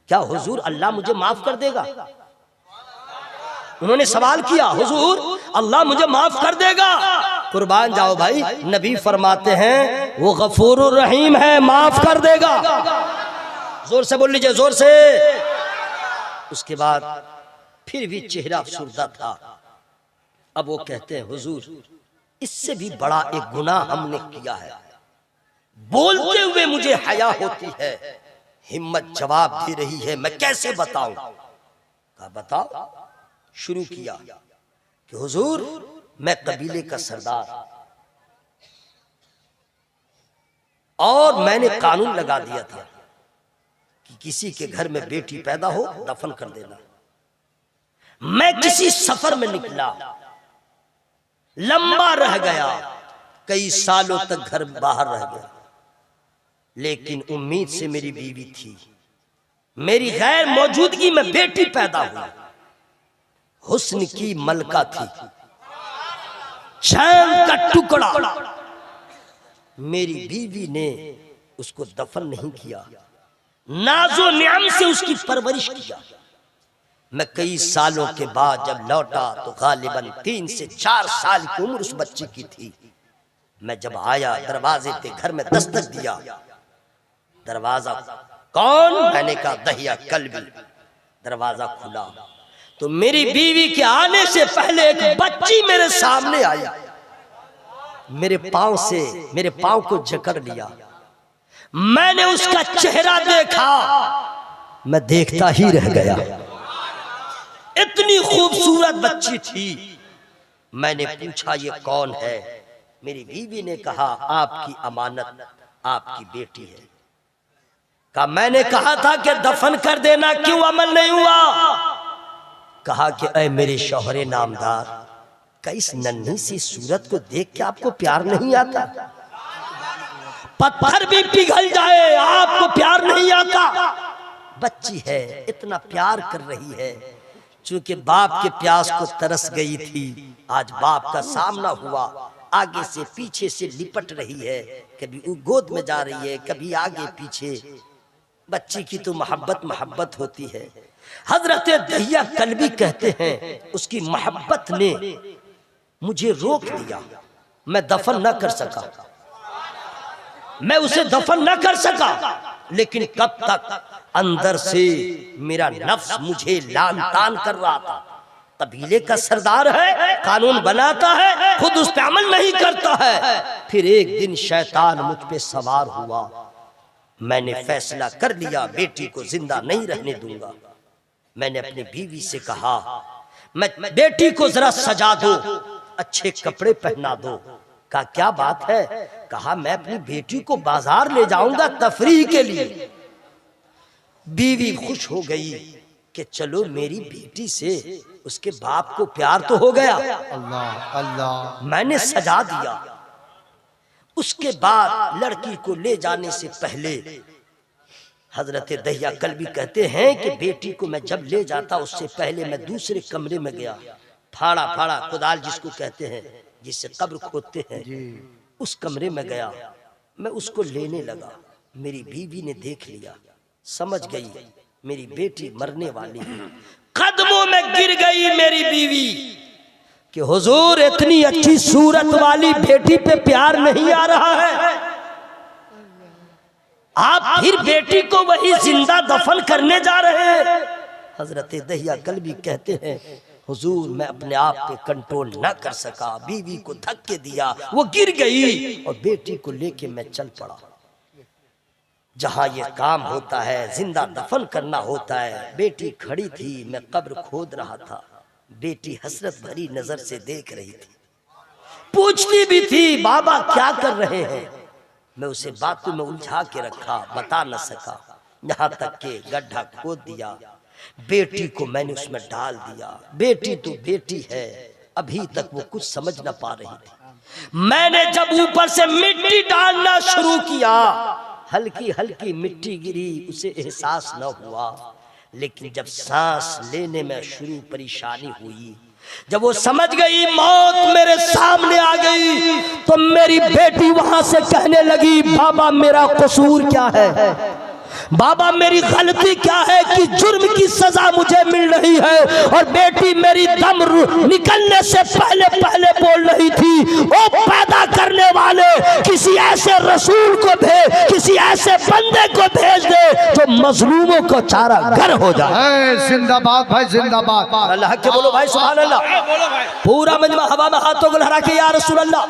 क्या हुजूर अल्लाह मुझे माफ कर देगा? उन्होंने सवाल किया, हुजूर अल्लाह मुझे माफ कर देगा? कुर्बान जाओ भाई, नबी फरमाते हैं वो गफूरुर रहीम है, माफ कर देगा। जोर से बोल लीजिए, जोर से। उसके बाद फिर भी चेहरा अफसुर्दा था। अब वो कहते हैं, हुजूर इससे भी बड़ा एक गुनाह हमने किया है, बोलते हुए मुझे हया होती है, हिम्मत जवाब दे रही है, मैं कैसे बताऊं? कहा बताओ। शुरू किया कि हुजूर मैं कबीले का सरदार, और मैंने कानून लगा दिया था कि किसी के घर में बेटी पैदा हो दफन कर देना। मैं किसी सफर में निकला, लंबा रह गया, कई सालों तक घर बाहर रह गया, लेकिन उम्मीद से मेरी बीवी थी, मेरी गैर मौजूदगी में बेटी पैदा हुई, हुस्न की मलका थी, चांद का टुकड़ा। मेरी बीवी ने उसको दफन नहीं किया, नाजो नियाम से उसकी परवरिश किया। मैं कई सालों के बाद जब लौटा तो गालिबन 3 से 4 साल की उम्र उस बच्चे की थी। मैं जब आया दरवाजे पे, घर में दस्तक दिया, दरवाजा कौन? मैंने कहा दहिया कल्बी। दरवाजा खुला तो मेरी बीवी के आने से पहले एक बच्ची मेरे सामने आई, मेरे पांव को जकड़ लिया। मैंने उसका चेहरा देखा, मैं देखता ही रह गया, इतनी खूबसूरत बच्ची थी। मैंने पूछा ये कौन है? मेरी बीवी ने कहा आपकी अमानत, आपकी बेटी है। कहा मैंने कहा था कि दफन कर देना, क्यों अमल नहीं हुआ? कहा कि ऐ मेरे शौहरे नामदार, क्या इस नन्ही सी सूरत को देख के आपको प्यार नहीं आता? पत्थर भी पिघल जाए आपको प्यार नहीं आता? बच्ची है, इतना प्यार कर रही है, चूंकि बाप के प्यास को तरस गई थी, आज बाप का सामना हुआ, आगे से पीछे से लिपट रही है, कभी गोद में जा रही है, कभी आगे पीछे। बच्ची की तो मोहब्बत होती है। हजरत दहिया कल्बी कहते हैं उसकी मोहब्बत ने मुझे रोक दिया, मैं दफन न कर सका, मैं उसे दफन न कर सका। लेकिन कब तक? अंदर से मेरा नफ्स मुझे लान तान कर रहा था। कबीले का सरदार है, कानून बनाता है, खुद उस पर अमल नहीं करता है। फिर एक दिन शैतान मुझ पे सवार हुआ, मैंने फैसला कर लिया बेटी को जिंदा नहीं रहने दूंगा। मैंने अपनी बीवी से कहा मैं बेटी को जरा सजा दो, अच्छे कपड़े पहना दो। कहा क्या बात है? कहा मैं अपनी बेटी को बाजार ले जाऊंगा तफरीह के लिए। बीवी खुश हो गई कि चलो मेरी बेटी से उसके बाप को प्यार तो हो गया। अल्लाह अल्लाह। मैंने सजा दिया। उसके बाद लड़की को ले जाने से पहले हजरत दहिया कल्बी कहते हैं कि बेटी को मैं जब ले जाता उससे पहले मैं दूसरे कमरे में गया, फाड़ा कुदाल जिसको कहते हैं, जिससे कब्र खोदते हैं, उस कमरे में गया, मैं उसको लेने लगा। मेरी बीवी ने देख लिया, समझ गई मेरी बेटी मरने वाली है, कदमों में गिर गई मेरी बीवी कि हुजूर इतनी अच्छी सूरत वाली बेटी पे प्यार नहीं आ रहा है, आप फिर बेटी को वही जिंदा दफन करने जा रहे हैं। हजरत दहिया कल्बी कहते हैं हुजूर मैं अपने आप पे कंट्रोल न कर सका, बीवी को धक्के दिया, वो गिर गई और बेटी को लेके मैं चल पड़ा। जहां ये काम होता है, जिंदा दफन करना होता है, बेटी खड़ी थी, मैं कब्र खोद रहा था, बेटी हसरत भरी नजर से देख रही थी, पूछती भी थी बाबा क्या कर रहे हैं। मैं उसे बातों में उलझा के रखा, बता न सका, यहाँ तक के गड्ढा खोद दिया, बेटी को मैंने उसमें डाल दिया। बेटी तो बेटी है, अभी तक वो कुछ समझ ना पा रही थी। मैंने जब ऊपर से मिट्टी डालना शुरू किया, हल्की हल्की मिट्टी गिरी, उसे एहसास न हुआ। लेकिन जब सांस लेने में शुरू परेशानी हुई, जब वो समझ गई मौत मेरे सामने आ गई, तो मेरी बेटी वहां से कहने लगी, बाबा मेरा कसूर क्या है, बाबा मेरी गलती क्या है कि जुर्म की सजा मुझे मिल रही है। और बेटी मेरी दम निकलने से पहले पहले बोल रही थी, ओ पैदा करने वाले किसी ऐसे रसूल को भेज, किसी ऐसे बंदे को भेज दे जो मजलूमों को चारा घर हो जाए। जिंदाबाद भाई, जिंदाबाद। अल्लाह के बोलो भाई, सुभान अल्लाह। पूरा मजमा हवा में हाथों को लहरा के, या रसूल अल्लाह।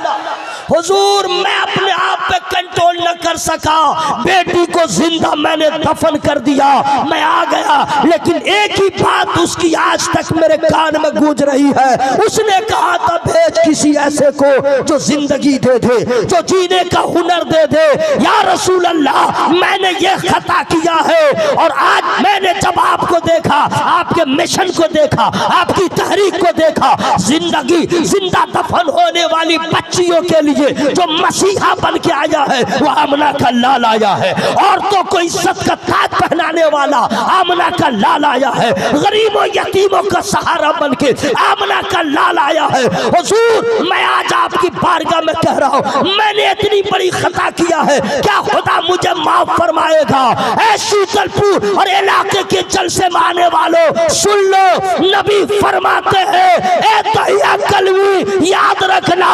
हुजूर मैं अपने आप पे कंट्रोल न कर सका, बेटी को जिंदा मैंने दफन कर दिया, मैं आ गया। लेकिन एक ही बात उसकी आज तक मेरे कान में गूंज रही है, उसने कहा था भेज किसी ऐसे को जो जिंदगी दे दे, जो जीने का हुनर दे दे। या रसूल अल्लाह मैंने ये खता किया है, और आज मैंने जब आपको देखा, आपके मिशन को देखा, आपकी तहरीक को देखा, जिंदगी जिंदा दफन होने वाली बच्चियों के लिए जो मसीहा बन के आया है वो आमना का लाल आया है। औरतों को इज्जत का ताज पहनाने वाला आमना का लाल आया है। गरीबों यतीमों का सहारा बन के आमना का लाल आया है। हुजूर मैं आज आपकी बारगाह में कह रहा हूँ, मैंने इतनी बड़ी खता किया है, क्या खुदा मुझे माफ फरमाएगा? ऐ शीतलपुर और इलाके के जलसे में आने वालों सुन लो, नबी फरमाते हैं, ए तहिया कलवी याद रखना,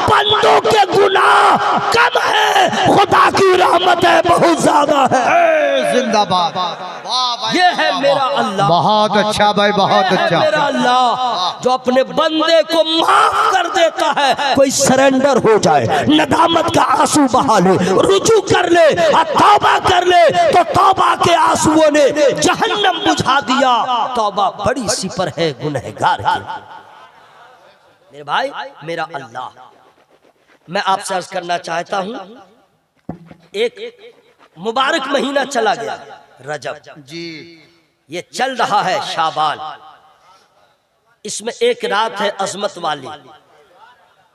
बंदों के गुनाह कम है, खुदा की रहमत है बहुत ज्यादा है। जिंदाबाद। ये है मेरा अल्लाह, बहुत अच्छा भाई, बहुत अच्छा। मेरा अल्लाह जो अपने बंदे को माफ कर देता है। कोई सरेंडर हो जाए, नदामत का आंसू बहा ले, रुजू कर ले और तौबा कर ले, तो तौबा के आंसुओं ने जहन्नम बुझा दिया। तौबा बड़ी सिपर है गुनहगार की। मेरे भाई मेरा अल्लाह, मैं आपसे अर्ज करना चाहता हूं, एक मुबारक महीना चला गया रजब जी, ये चल रहा है शाबान। इसमें एक रात है अजमत वाली,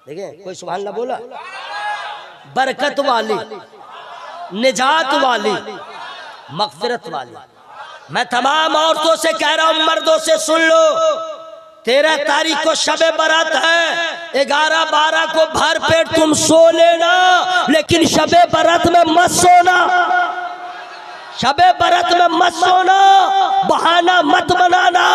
देखें कोई सुभान अल्लाह बोला, बरकत वाली, निजात वाली, मगफिरत वाली। मैं तमाम औरतों से कह रहा हूं, मर्दों से सुन लो, 13 तारीख को शबे बरात है, 11-12 को भर पेट तुम सो लेना, लेकिन शबे बरात में मत सोना, शबे बरत में मत सोना, बहाना मत बनाना,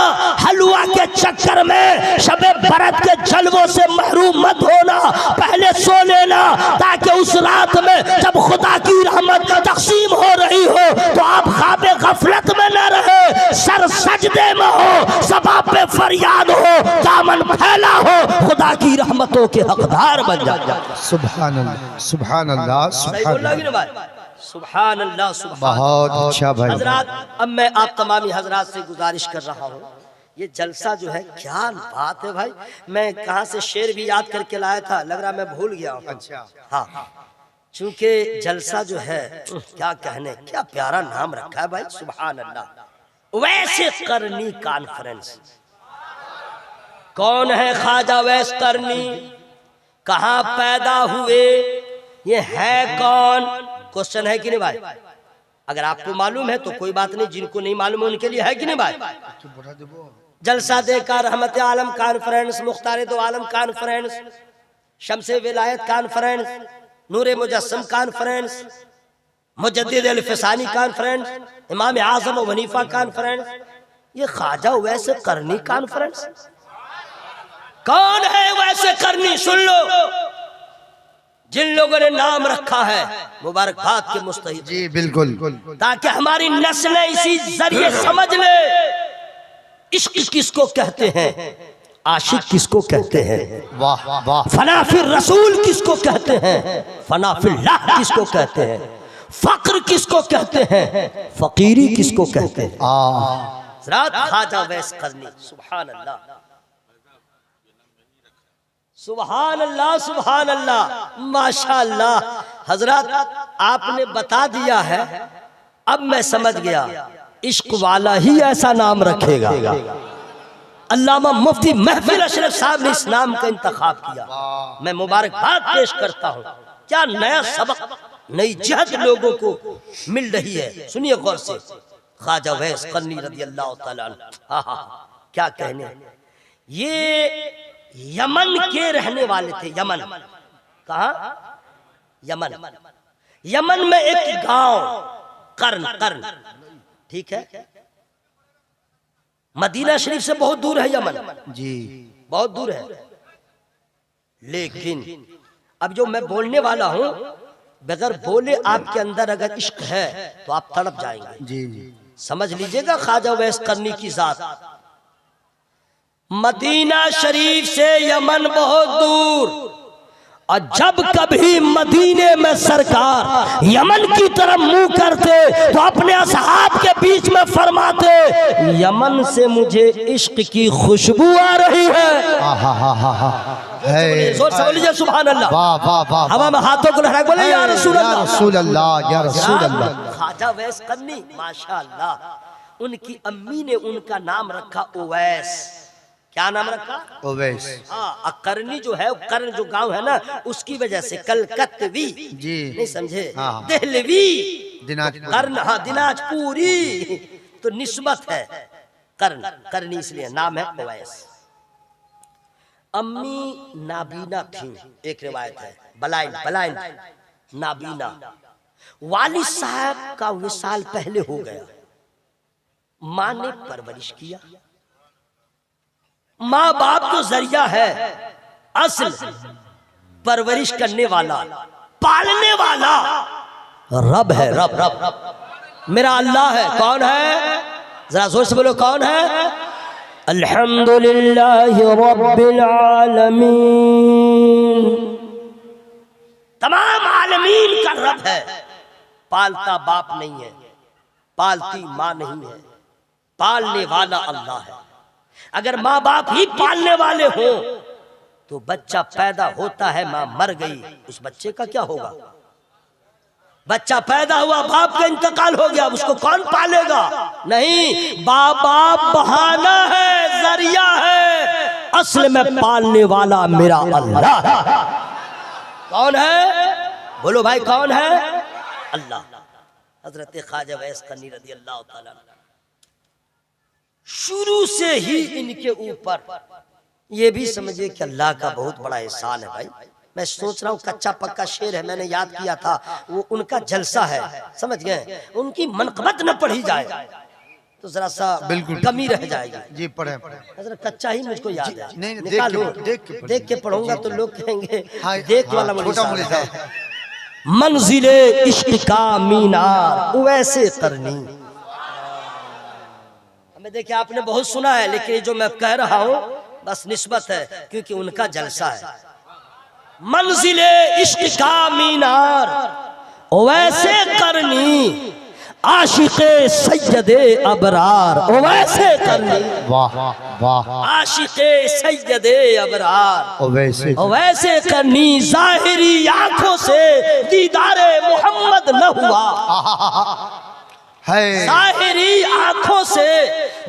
हलवा के चक्कर में शबे बरत के जलवों से महरूम मत होना, पहले सो लेना, ताकि उस रात में जब खुदा की रहमत तकसीम हो रही हो तो आप ख्वाबे गफलत में न रहे, सर सजदे में हो, सभा पे फरियाद हो, दामन फैला हो, खुदा की रहमतों के हकदार बन जाए। सुभान अल्लाह, सुभान अल्लाह, सुभान अल्लाह, सुभान अल्लाह, सुभान। बहुत अच्छा भाई। हजरात, अब मैं आप तमामी हजरात से गुजारिश कर रहा हूँ, ये जलसा जो है क्या बात है भाई। मैं कहाँ से शेर भी याद करके लाया था, लग रहा मैं भूल गया हूँ। अच्छा हाँ, चूंकि जलसा जो है क्या कहने, क्या प्यारा नाम रखा है भाई, सुभान अल्लाह। वैसे करनी कॉन्फ्रेंस, कौन है ख्वाजा वैस करनी, कहाँ पैदा हुए, ये है कौन? क्वेश्चन है कि नहीं भाई? अगर आपको मालूम है तो कोई बात नहीं, जिनको नहीं मालूम है उनके लिए है कि नहीं भाई? जलसा देकर रहमत आलम कॉन्फ्रेंस, मुख्तार दो आलम कॉन्फ्रेंस, शम्से विलायत कॉन्फ्रेंस, नूरे मुजस्सम कॉन्फ्रेंस, मुजद्दिद अल-फिसानी कॉन्फ्रेंस, इमाम आजम व हनीफा कॉन्फ्रेंस, ये ख्वाजा वैसे करनी कॉन्फ्रेंस। कौन है वैसे करनी? सुन लो, जिन लोगों ने नाम रखा है मुबारकबाद के मुस्तहिक, जी बिल्कुल, ताकि हमारी नस्लें इसी जरिए समझ ले इश्क किसको कहते हैं, आशिक किसको कहते हैं, वाह वाह, फना फिर रसूल किसको कहते हैं, फना फिल्लाह किसको कहते हैं, फक्र किसको कहते हैं, फकीरी किसको कहते हैं। ख्वाजा वैस करनी, सुभान अल्लाह, सुभान अल्लाह, सुभान अल्लाह, माशाअल्लाह। हजरत आपने बता दिया है, अब मैं समझ गया इश्क वाला ही ऐसा नाम रखेगा। अल्लामा मुफ्ती महफिल अशरफ साहब ने इस नाम का इंतखाब किया। मैं मुबारकबाद पेश करता हूँ। क्या नया सबक, नई जहत लोगों को मिल रही है। सुनिए गौर से। ख्वाजा वैस करनी रज़ी अल्लाह तआला अन्हु, क्या कहने। ये यमन के रहने वाले थे। यमन, कहा? यमन। यमन में एक गांव कर्न, ठीक है, मदीना शरीफ से बहुत दूर है यमन जी, बहुत दूर है। लेकिन अब जो मैं बोलने वाला हूं, बगैर बोले आपके अंदर अगर इश्क है तो आप तड़प जाएंगे। जी जी, समझ लीजिएगा ख्वाजा वैस करनी की जात। मदीना शरीफ से यमन बहुत दूर, और जब कभी मदीने में सरकार यमन की तरफ मुंह करते तो अपने असहाब के बीच में फरमाते, यमन से मुझे इश्क की खुशबू आ रही है। जोर से बोलिए सुभान अल्लाह। वाह वाह वाह, हवा में हाथों को लहरा बोले या रसूल अल्लाह, या रसूल अल्लाह, या रसूल अल्लाह। ख्वाजा वैस करनी माशाअल्लाह, उनकी अम्मी ने उनका नाम रखा ओवैस। क्या नाम रखा? ओवैस। हाँ, करनी जो है, कर्ण जो गांव है ना, उसकी वजह से कलकत्तवी जी, नहीं समझे, देहलवी कर्ण, हाँ दिनाजपुरी, तो निस्बत है कर्ण, करनी इसलिए नाम है ओवैस। अम्मी नाबीना थी, एक रिवायत है, बलाइन नाबीना। वालिद साहब का विसाल पहले हो गया, माँ ने परवरिश किया। माँ बाप तो जरिया है, असल परवरिश करने वाला, पालने वाला रब है। रब मेरा अल्लाह है। कौन है? जरा जोर से बोलो, कौन है? अल्हम्दुलिल्लाहि रब्बिल आलमीन, तमाम आलमीन का रब है। पालता बाप नहीं है, पालती माँ नहीं है, पालने वाला अल्लाह है। अगर माँ बाप ही पालने वाले हो तो बच्चा पैदा होता है, माँ मर गई, उस बच्चे का क्या होगा? बच्चा पैदा हुआ, बाप का इंतकाल हो गया, उसको कौन पालेगा? नहीं, बाप बहाना है, जरिया है, असल में पालने वाला मेरा अल्लाह है। कौन है? बोलो भाई, कौन है? अल्लाह। हजरत ख्वाजा वैस करनी रज़ी अल्लाह तआला अन्हु, शुरू से ही इनके ऊपर ये भी समझिए कि अल्लाह का बहुत बड़ा एहसान है। भाई मैं सोच रहा हूँ, कच्चा पक्का शेर है, मैंने याद किया था, वो उनका जलसा है, समझ गए? उनकी मनक़बत न पढ़ी जाए तो जरा सा बिल्कुल कमी रह जाएगी। जी पढ़े, कच्चा ही मुझको याद है, नहीं निकालो, देख के पढ़ूंगा तो लोग कहेंगे देख वाला मुझे। मंजिले इश्क का मीनार वैसे करनी। देखिए आपने बहुत सुना है, लेकिन जो मैं कह रहा हूं बस निस्बत है, क्योंकि उनका जलसा है। मंजिले इश्क का मीनार वैसे करनी, आशिक़े सैयदे अबरार वैसे करनी। वाह वाह, आशिक़े सैयदे अबरार वैसे करनी। ज़ाहिरी आंखों से दीदारे मोहम्मद न हुआ, ज़ाहिरी आंखों से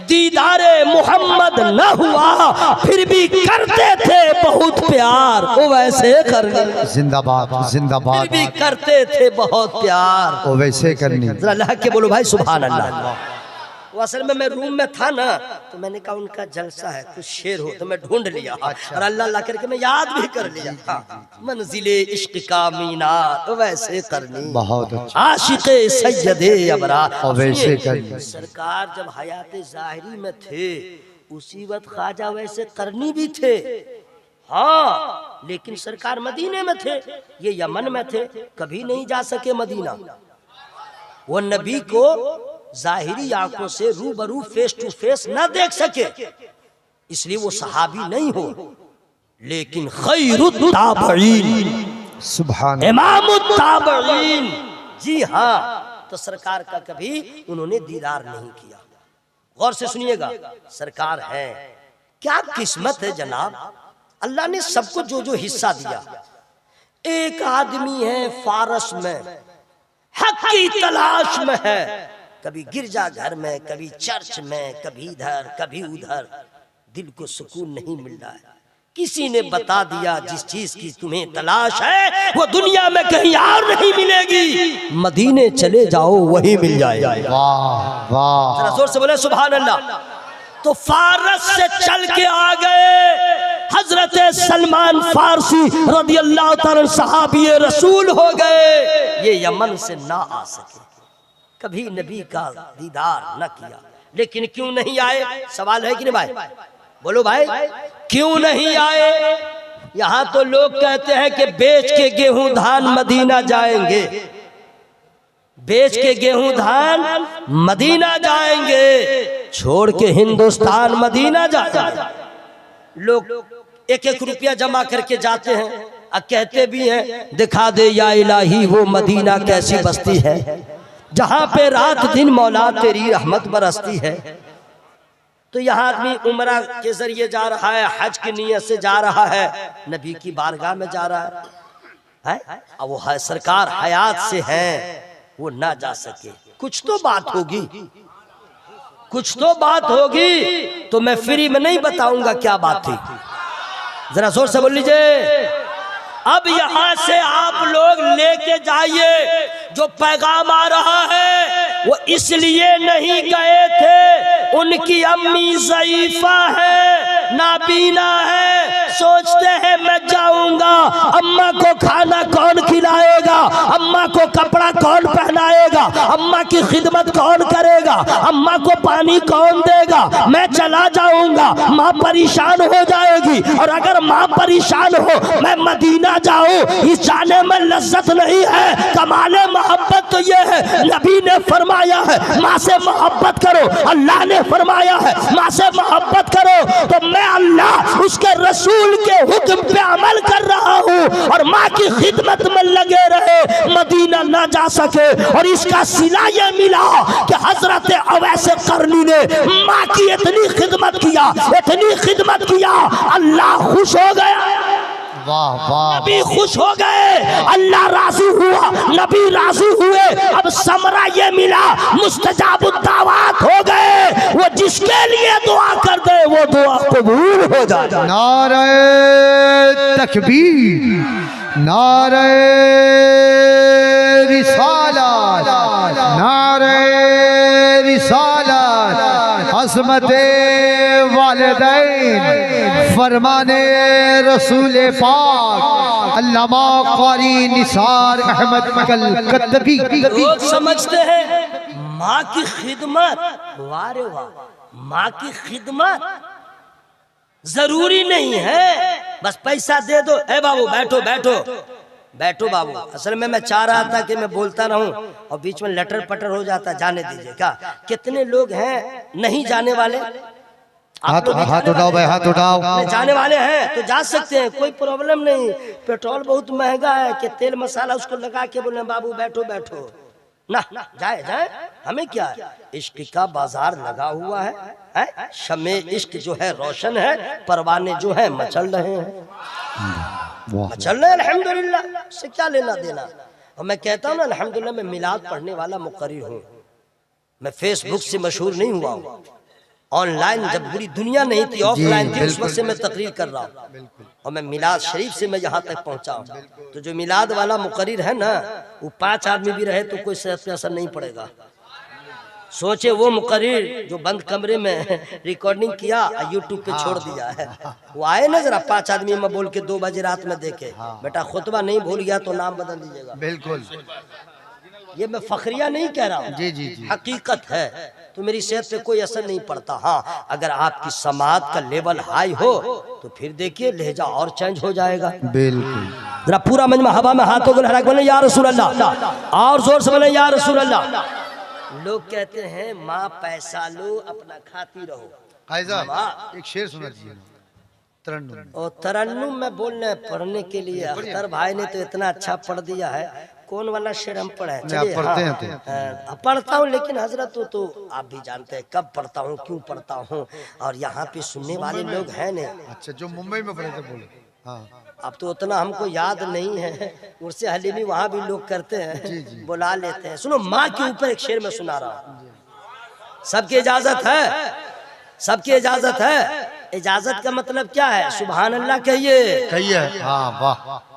दीदारे मोहम्मद न हुआ, फिर भी करते थे बहुत प्यार वैसे करनी। जिंदाबाद जिंदाबाद, फिर भी करते थे बहुत प्यार वैसे करनी। जरा अल्लाह के बोलो भाई सुभान अल्लाह। वो असल में मैं रूम में था ना, तो मैंने कहा उनका जलसा है, कुछ शेर हो, तो मैं ढूंढ लिया। और अल्लाह अल्लाह करके मैं याद भी कर लिया। मंजिले इश्क का मीनार वैसे करनी, बहुत अच्छा। आशिक़े सैयदे अबरार वैसे करनी। सरकार जब हयात ज़ाहिरी में थे उसी वक्त ख्वाजा वैसे करनी भी थे, हाँ, लेकिन सरकार मदीने में थे, ये यमन में थे, कभी नहीं जा सके मदीना। वो नबी को जाहिरी आंखों से रूबरू फेस टू फेस न देख सके, इसलिए वो सहाबी नहीं हो, लेकिन खैरुत ताबईन, सुभान इमामुत ताबईन, जी हाँ, तो सरकार का कभी उन्होंने दीदार नहीं किया। गौर से सुनिएगा, सरकार है, क्या किस्मत है जनाब, अल्लाह ने सबको जो जो हिस्सा दिया। एक आदमी है फारस में, हक की तलाश में है, कभी गिरजा घर में, कभी चर्च में, कभी इधर कभी उधर, दिल को सुकून नहीं मिल रहा है। किसी ने बता दिया जिस चीज की तुम्हें तलाश है वो दुनिया में कहीं और नहीं मिलेगी, मदीने चले जाओ वही मिल जाएगा। वाह वाह, जरा जोर से बोले सुभान अल्लाह। तो फारस से चल के आ गए हजरत सलमान फारसी रज़ी अल्लाह ताला सहाबी रसूल हो गए। ये यमन से ना आ सके, कभी नबी का दीदार न किया, लेकिन क्यों नहीं आए? सवाल है कि नहीं भाई? बोलो भाई, क्यों नहीं आए? यहाँ तो लोग कहते हैं कि बेच के गेहूं धान मदीना जाएंगे, बेच के गेहूं धान मदीना जाएंगे, छोड़ के हिंदुस्तान मदीना जाएंगे। लोग एक एक रुपया जमा करके जाते हैं और कहते भी हैं दिखा दे या इलाही वो मदीना कैसी बस्ती है जहां पे रात दिन मौला तेरी रहमत बरसती है। तो यहाँ आदमी उम्रा के जरिए जा रहा है, हज की नीयत से जा रहा है, नबी की बारगाह में जा रहा है, अब वो है सरकार हयात से है, वो ना जा सके। कुछ तो बात होगी, कुछ तो बात होगी, तो मैं फ्री में नहीं बताऊंगा क्या बात थी। जरा जोर से बोल लीजिए। अब यहाँ से आप लोग लेके जाइए, जो पैगाम आ रहा है वो इसलिए नहीं गए थे, उनकी अम्मी ज़ईफा है, नाबीना है, सोचते हैं मैं जाऊंगा, अम्मा को खाना कौन खिलाएगा, अम्मा को कपड़ा कौन पहनाएगा, अम्मा की खिदमत कौन करेगा, अम्मा को पानी कौन देगा, मैं चला जाऊंगा, माँ परेशान हो जाएगी, और अगर माँ परेशान हो मैं मदीना जाऊं, इस जाने में लज्जत नहीं है। कमाले मोहब्बत तो ये है, नबी ने फरमाया है माँ से मोहब्बत करो, अल्लाह ने फरमाया है माँ से मोहब्बत करो, तो मैं अल्लाह उसके रसूल के हुक्म पे अमल कर रहा हूँ और माँ की खिदमत में लगे रहे, मदीना ना जा सके। और इसका सिला ये मिला कि हजरत अवैस करनी ने माँ की इतनी खिदमत किया, इतनी खिदमत किया, अल्लाह खुश हो गया। वाह वाह, नबी खुश हो गए, अल्लाह राजी हुआ, नबी राजी हुए। अब समरा ये मिला, मुस्तजाबुद्दावात हो गए, वो जिसके लिए दुआ कर दे वो दुआ कबूल हो जाए। नारे तकबीर, नारे रिसालत, नारे रिसालत, अज़मते वालिदैन, फरमाने रसूल पाक अल्लामा क़ारी निसार अहमद कतबी। लोग समझते हैं माँ की खिदमत, वाह रे वाह, माँ की खिदमत जरूरी नहीं है, बस पैसा दे दो, ए बाबू बैठो बैठो बैठो बाबू। असल में मैं चाह रहा था कि मैं बोलता रहूं और बीच में लटर पटर हो जाता, जाने दीजिए। क्या कितने लोग हैं नहीं जाने वाले? हाथ उठाओ भाई, हाथ उठाओ। जाने वाले हैं तो जा सकते हैं, कोई प्रॉब्लम नहीं। पेट्रोल बहुत महंगा है कि तेल मसाला उसको लगा के बोले बाबू बैठो बैठो, ना जाए जाए, हमें क्या है, इश्क का बाजार लगा हुआ है, शमे इश्क जो है रोशन है, परवाने जो है मचल रहे हैं, मचल रहे हैं अल्हम्दुलिल्लाह, से क्या लेना देना। और मैं कहता हूँ ना अल्हम्दुलिल्लाह मैं मिलाद पढ़ने वाला मुक़र्रिर हूँ, मैं फेसबुक से मशहूर नहीं हुआ हूँ, ऑनलाइन जब पूरी दुनिया नहीं थी, ऑफलाइन थी, उस वक्त से मैं तकरीर कर रहा हूँ, और मैं मिलाद शरीफ से मैं यहाँ तक पहुँचा हूँ। तो जो मिलाद वाला मुक़र्रिर है ना, वो 5 आदमी भी रहे तो कोई सेहत पे असर नहीं पड़ेगा। सोचे वो मुक़र्रिर जो बंद कमरे में रिकॉर्डिंग किया यूट्यूब पे छोड़ दिया है, वो आए ना जरा 5 आदमी में बोल के 2 बजे रात में देखे, बेटा खुतबा नहीं भूल गया तो नाम बदल दीजिएगा। बिल्कुल, ये मैं फखरिया नहीं कह रहा हूँ, जी जी जी, हकीकत है। तो मेरी सेहत पे कोई असर नहीं पड़ता। हाँ, अगर आपकी समाज का लेवल हाई हो तो फिर देखिए लहजा और चेंज हो जाएगा। बिल्कुल। जरा पूरा मजमा हवा में हाथों को लहरा के बोले या रसूल अल्लाह, और जोर से बोले या रसूल अल्लाह। लोग कहते हैं माँ पैसा लो अपना खाती रहो। एक शेर सुना दीजिए, तरन्नुम। और तरन्नुम में बोलने पढ़ने के लिए अख्तर भाई ने तो इतना अच्छा पढ़ दिया है। कौन वाला शेर हम पढ़े? चलिए पढ़ते हैं पढ़ता हूँ, लेकिन हजरत तो आप भी जानते हैं कब पढ़ता हूँ, क्यों पढ़ता हूँ, और यहाँ पे सुनने वाले लोग हैं नहीं। अच्छा, जो मुंबई में पढ़े थे बोले। हाँ, अब तो उतना हमको याद नहीं है, उर्से हलीमी वहाँ भी लोग करते हैं, बुला लेते हैं। सुनो, माँ के ऊपर एक शेर में सुना रहा हूँ। सबकी इजाजत है, सबकी इजाजत है। इजाजत का मतलब क्या है? सुभान अल्लाह कहिए। कहिए। हाँ वाह।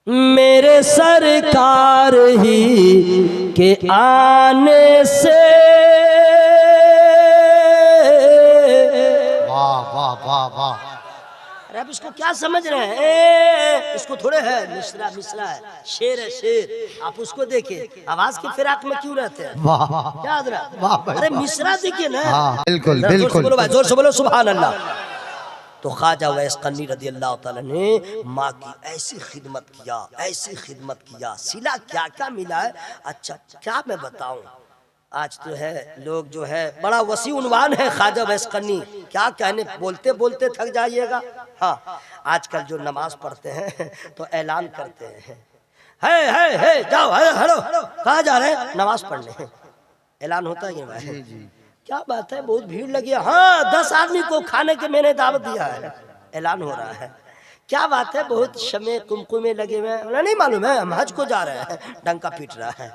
मेरे सरकार ही के आने से, वाह वाह वाह वाह। अरे आप इसको क्या समझ रहे हैं? इसको थोड़े है, मिसरा मिसरा है, शेर है शेर। आप उसको देखिए, आवाज की फिराक में क्यों रहते हैं? वाह क्या हजरत? वाह भाई, अरे मिसरा देखिए ना। हाँ बिल्कुल जोर से बिल्कुल। बोलो भाई, जोर से बोलो सुभान अल्लाह। तो ख्वाजा उवैस क़रनी रज़ी अल्लाह ताला ने माँ की ऐसी खिदमत किया, ऐसी खिदमत किया, सिला क्या क्या मिला है। अच्छा क्या मैं बताऊं, आज तो है लोग जो है बड़ा वसी उन्वान है ख्वाजा उवैस क़रनी, क्या कहने, बोलते बोलते थक जाइएगा। हाँ आजकल जो नमाज पढ़ते हैं तो ऐलान करते हैं, है जाओ, हेलो कहाँ जा रहे हैं? नमाज पढ़ने। ऐलान होता है कि भाई? क्या बात है, बहुत भीड़ लगी है। हाँ 10 आदमी को खाने के मैंने दावत दिया है, ऐलान हो रहा है। क्या बात है, बहुत शमे कुमकुमे लगे हुए हैं। नहीं मालूम है, हम हज को जा रहे हैं। डंका पीट रहा है,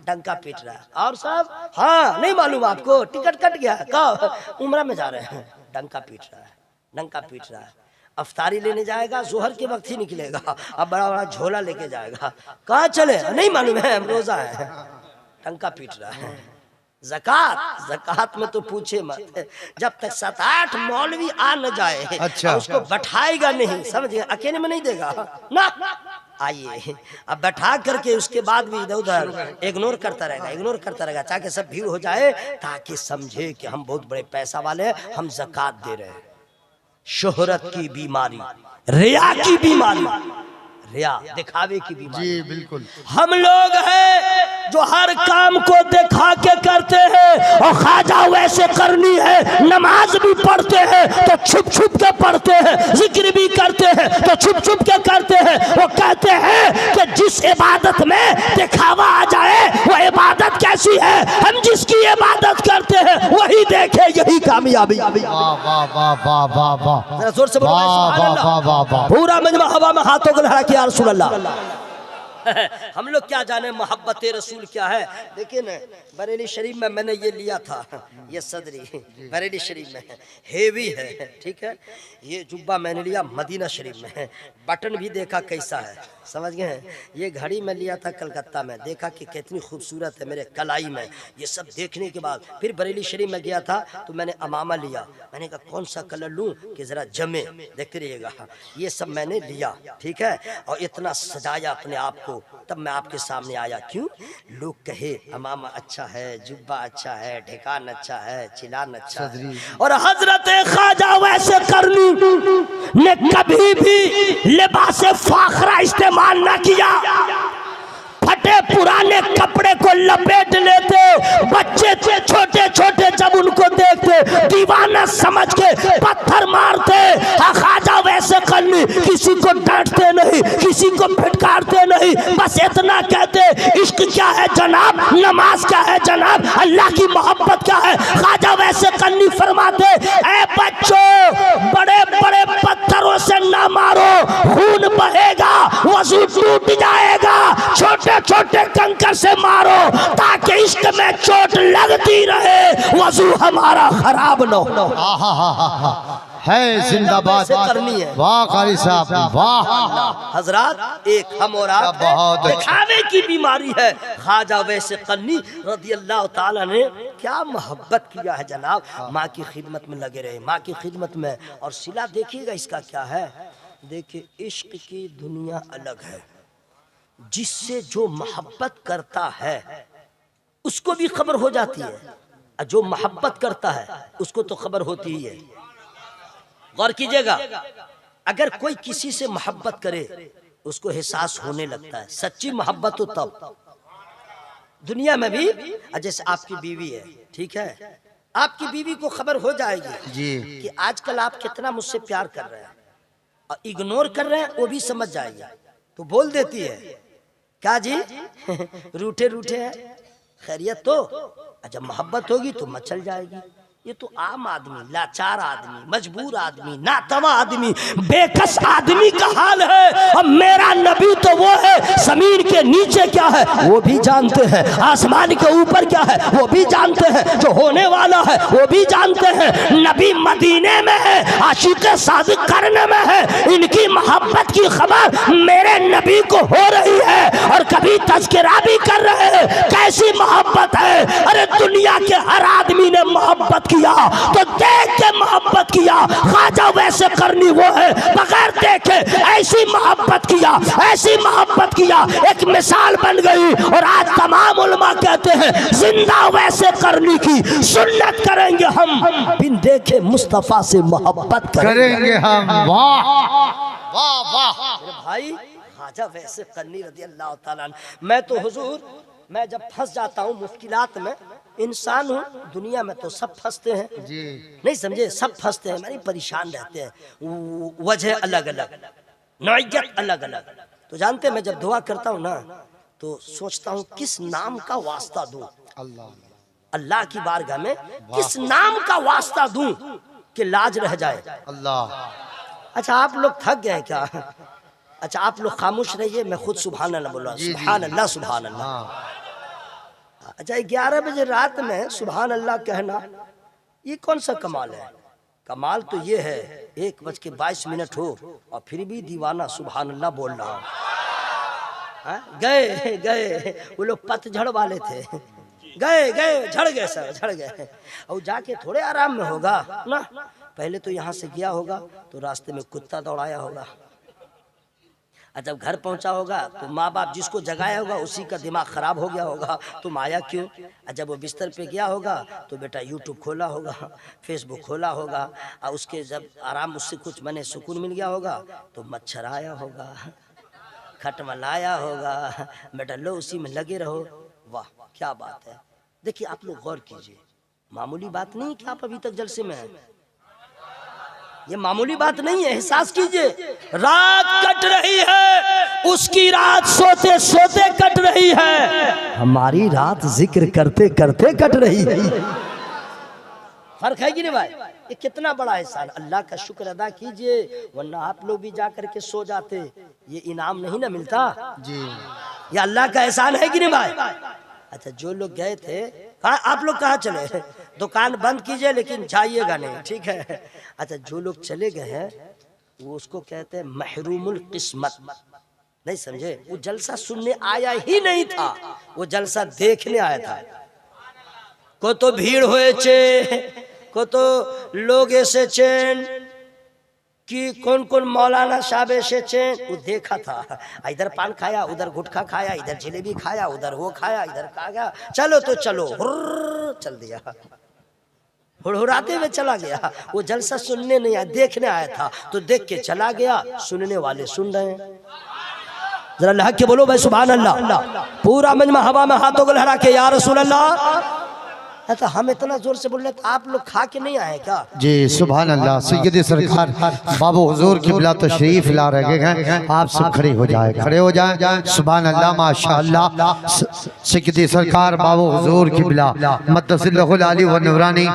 डंका पीट रहा है। और सब हाँ नहीं मालूम आपको, टिकट कट गया, कब उम्रा में जा रहे हैं। डंका पीट रहा है, डंका पीट रहा है। अफ्तारी लेने जाएगा, जोहर के वक्त ही निकलेगा, अब बड़ा बड़ा झोला लेके जाएगा। कहाँ चले? नहीं मालूम है, हम रोजा है। डंका पीट रहा है। ज़कात, ज़कात में तो पूछे मत, जब तक 7-8 मौलवी आ न जाए, अच्छा, उसको बैठाएगा नहीं, समझिए, अकेले में नहीं देगा ना। आइए अब बैठा करके उसके बाद भी इधर उधर इग्नोर करता रहेगा, इग्नोर करता रहेगा, ताकि सब भीड़ हो जाए, ताकि समझे कि हम बहुत बड़े पैसा वाले हैं, हम ज़कात दे रहे हैं। शोहरत की बीमारी, रिया की बीमारी, रिया दिखावे की बीमारी। जी बिल्कुल। हम लोग हैं जो हर काम को दिखा के करते हैं, और ख्वाजा वैसे करनी है, नमाज भी पढ़ते हैं तो छुप छुप के पढ़ते हैं, जिक्र भी करते हैं तो छुप छुप के करते हैं। वो कहते हैं कि जिस इबादत में दिखावा आ जाए वो इबादत कैसी है, हम जिसकी इबादत करते हैं वही देखे, यही कामयाबी। वाह वाह वाह वाह वाह वाह। जोर से बोलो वाह सुभान वाह वाह वाह वाह। पूरा मजमा हवा में हाथों को लहरा के या रसूल अल्लाह। हम लोग क्या जाने मोहब्बत रसूल क्या है। देखिए ना, बरेली शरीफ में मैंने ये लिया था, ये सदरी बरेली शरीफ में है, हेवी है, ठीक है। ये जुब्बा मैंने लिया मदीना शरीफ में है, बटन भी देखा कैसा है, समझ गए हैं। ये घड़ी मैं लिया था कलकत्ता में, देखा कि कितनी खूबसूरत है मेरे कलाई में। ये सब देखने के बाद फिर बरेली शरीफ में गया था तो मैंने अमामा लिया। मैंने कहा कौन सा कलर लूँ कि ज़रा जमे, देखते रहिएगा। ये सब मैंने लिया, ठीक है, और इतना सजाया अपने आप को, तब मैं आपके सामने आया। क्यों? लोग कहे अमामा अच्छा है, जुब्बा अच्छा है, ढेकान अच्छा है, चिलान अच्छा है। और हजरत ख्वाजा वैसे करनी ने कभी भी लिबास फाखरा इस्तेमाल न किया। फटे पुराने कपड़े को लपेट लेते, बच्चे छोटे छोटे जब उनको देखते दीवाना समझ के पत्थर मारते। ख्वाजा वैसे करनी किसी को डांटते नहीं, किसी को फटकारते नहीं, बस इतना कहते इश्क क्या है जनाब, नमाज क्या है जनाब, अल्लाह की मोहब्बत क्या है। ख्वाजा वैसे करनी फरमाते, ऐ बच्चों बड़े बड़े पत्थरों से ना मारो, खून बहेगा, वजू टूट जाएगा, छोटे छोटे कंकर से मारो ताकि इश्क में चोट लगती रहे, वजू हमारा खराब न हो। है जिंदाबाद करनी है। वाह कारी साहब वाह। हजरात एक हम और आप बहुत अच्छा। दिखावे की बीमारी है। ख्वाजा वैसे करनी रज़ी अल्लाह ताला ने क्या मोहब्बत किया है जनाब, माँ की खिदमत में लगे रहे, माँ की खिदमत में। और सिला देखिएगा इसका क्या है, देखिए इश्क की दुनिया अलग है। जिससे जो मोहब्बत करता है उसको भी खबर हो जाती है, और जो मोहब्बत करता है उसको तो खबर होती ही है। गौर कीजिएगा, अगर कोई किसी से मोहब्बत करे उसको एहसास होने लगता है, सच्ची मोहब्बत हो तब। दुनिया में भी जैसे आपकी बीवी है, ठीक है, आपकी बीवी को खबर हो जाएगी जी कि आजकल आप कितना मुझसे प्यार कर रहे हैं, और इग्नोर कर रहे हैं वो भी समझ जाएगी, तो बोल देती है क्या जी रूठे रूठे हैं, खैरियत तो। जब मोहब्बत होगी तो मचल जाएगी, ये तो आम आदमी, लाचार आदमी, मजबूर आदमी, नातवा आदमी, बेकस आदमी का हाल है। अब मेरा नबी तो वो है, जमीन के नीचे क्या है वो भी जानते हैं, आसमान के ऊपर क्या है वो भी जानते हैं, जो होने वाला है वो भी जानते हैं। नबी मदीने में है, आशिक सादिक करने में है, इनकी मोहब्बत की खबर मेरे नबी को हो रही है और कभी तज़किरा भी कर रहे हैं। कैसी मोहब्बत है, अरे दुनिया के हर आदमी ने मोहब्बत किया तो देख के मोहब्बत किया, ख्वाजा वैसे करनी वो है बगैर देखे ऐसी मोहब्बत किया, ऐसी मोहब्बत किया, एक मिसाल बन गई। और आज तमाम उलमा कहते हैं जिंदा वैसे करनी की सुन्नत करेंगे हम, बिन देखे मुस्तफा से मोहब्बत करेंगे हम। वाह वाह वाह भाई, ख्वाजा वैसे करनी रज़ी अल्लाह ताला अन्हु। मैं तो हुजूर, मैं जब फंस जाता हूँ मुश्किलात में, इंसान हूँ, दुनिया में तो सब फंसते हैं जी, नहीं समझे, सब फंसते हैं, मानी परेशान रहते हैं, वजह अलग अलग, नौइयत अलग अलग। तो जानते हैं मैं जब दुआ करता हूँ ना तो सोचता हूँ किस नाम का वास्ता दूं, अल्लाह की बारगाह में किस नाम का वास्ता दूं कि लाज रह जाए अल्लाह। अच्छा आप लोग थक गए क्या? अच्छा आप लोग खामोश रहिए, मैं खुद सुभान अल्लाह बोल रहा हूँ, सुभान अल्लाह सुभान अल्लाह। अच्छा 11 बजे रात में सुभान अल्लाह कहना ये कौन सा कमाल है? कमाल तो ये है 1:22 हो और फिर भी दीवाना सुभान अल्लाह बोल रहा हूँ। गए गए वो लोग पतझड़ वाले थे, गए गए झड़ गए, सर झड़ गए, और जाके थोड़े आराम में होगा ना। पहले तो यहाँ से गया होगा तो रास्ते में कुत्ता दौड़ाया होगा, जब घर पहुंचा होगा तो माँ बाप जिसको जगाया होगा उसी का दिमाग खराब हो गया होगा, तुम आया क्यों? जब वो बिस्तर पे गया होगा तो बेटा यूट्यूब खोला होगा, फेसबुक खोला होगा, और उसके जब आराम उससे कुछ मने सुकून मिल गया होगा तो मच्छर आया होगा, खटमलाया होगा, बेटा लो उसी में लगे रहो। वाह क्या बात है। देखिए आप लोग गौर कीजिए, मामूली बात नहीं कि आप अभी तक जलसे में हैं, ये मामूली बात नहीं है, एहसास कीजिए। रात कट रही है, उसकी रात सोते सोते कट रही है, हमारी रात जिक्र करते करते कट रही है। फर्क है कि नहीं भाई? ये कितना बड़ा एहसान, अल्लाह का शुक्र अदा कीजिए, वरना आप लोग भी जा करके सो जाते, ये इनाम नहीं ना मिलता जी, ये अल्लाह का एहसान है कि नहीं भाई? अच्छा जो लोग गए थे, आप लोग कहाँ चले? दुकान बंद कीजिए लेकिन जाइएगा नहीं, ठीक है? अच्छा जो लोग चले गए हैं वो उसको कहते हैं महरूमुल किस्मत, नहीं समझे? वो जलसा सुनने आया ही नहीं था, वो जलसा देखने आया था। को तो भीड़ होए चे, को तो लोग ऐसे चैन कि कौन कौन मौलाना साहब ऐसे चैन, वो देखा था, इधर पान खाया, उधर गुटखा खाया, इधर जलेबी खाया, उधर वो खाया, इधर खा गया, चलो तो चलो, चल दिया, हुड़हुड़ाते हुए चला गया। वो जलसा सुनने नहीं आया, देखने आया था, तो देख के चला गया, सुनने वाले सुन रहे हैं। जरा अल्लाह के बोलो भाई सुभान अल्लाह। पूरा मजमा हवा में हाथों को लहरा के या रसूल अल्लाह। तो हम इतना जोर से बोल रहे तो आप लोग खा के नहीं आए क्या? जी सुभान अल्लाह। सैयद सरकार बाबू हुजूर किबला तशरीफ ला रहे हैं, आप सब खड़े हो जाए, खड़े हो जाए। सुभान अल्लाह माशाअल्लाह। सैयद सरकार बाबू हुजूर किबला मद्दसिल्लहुल आली व नूरानी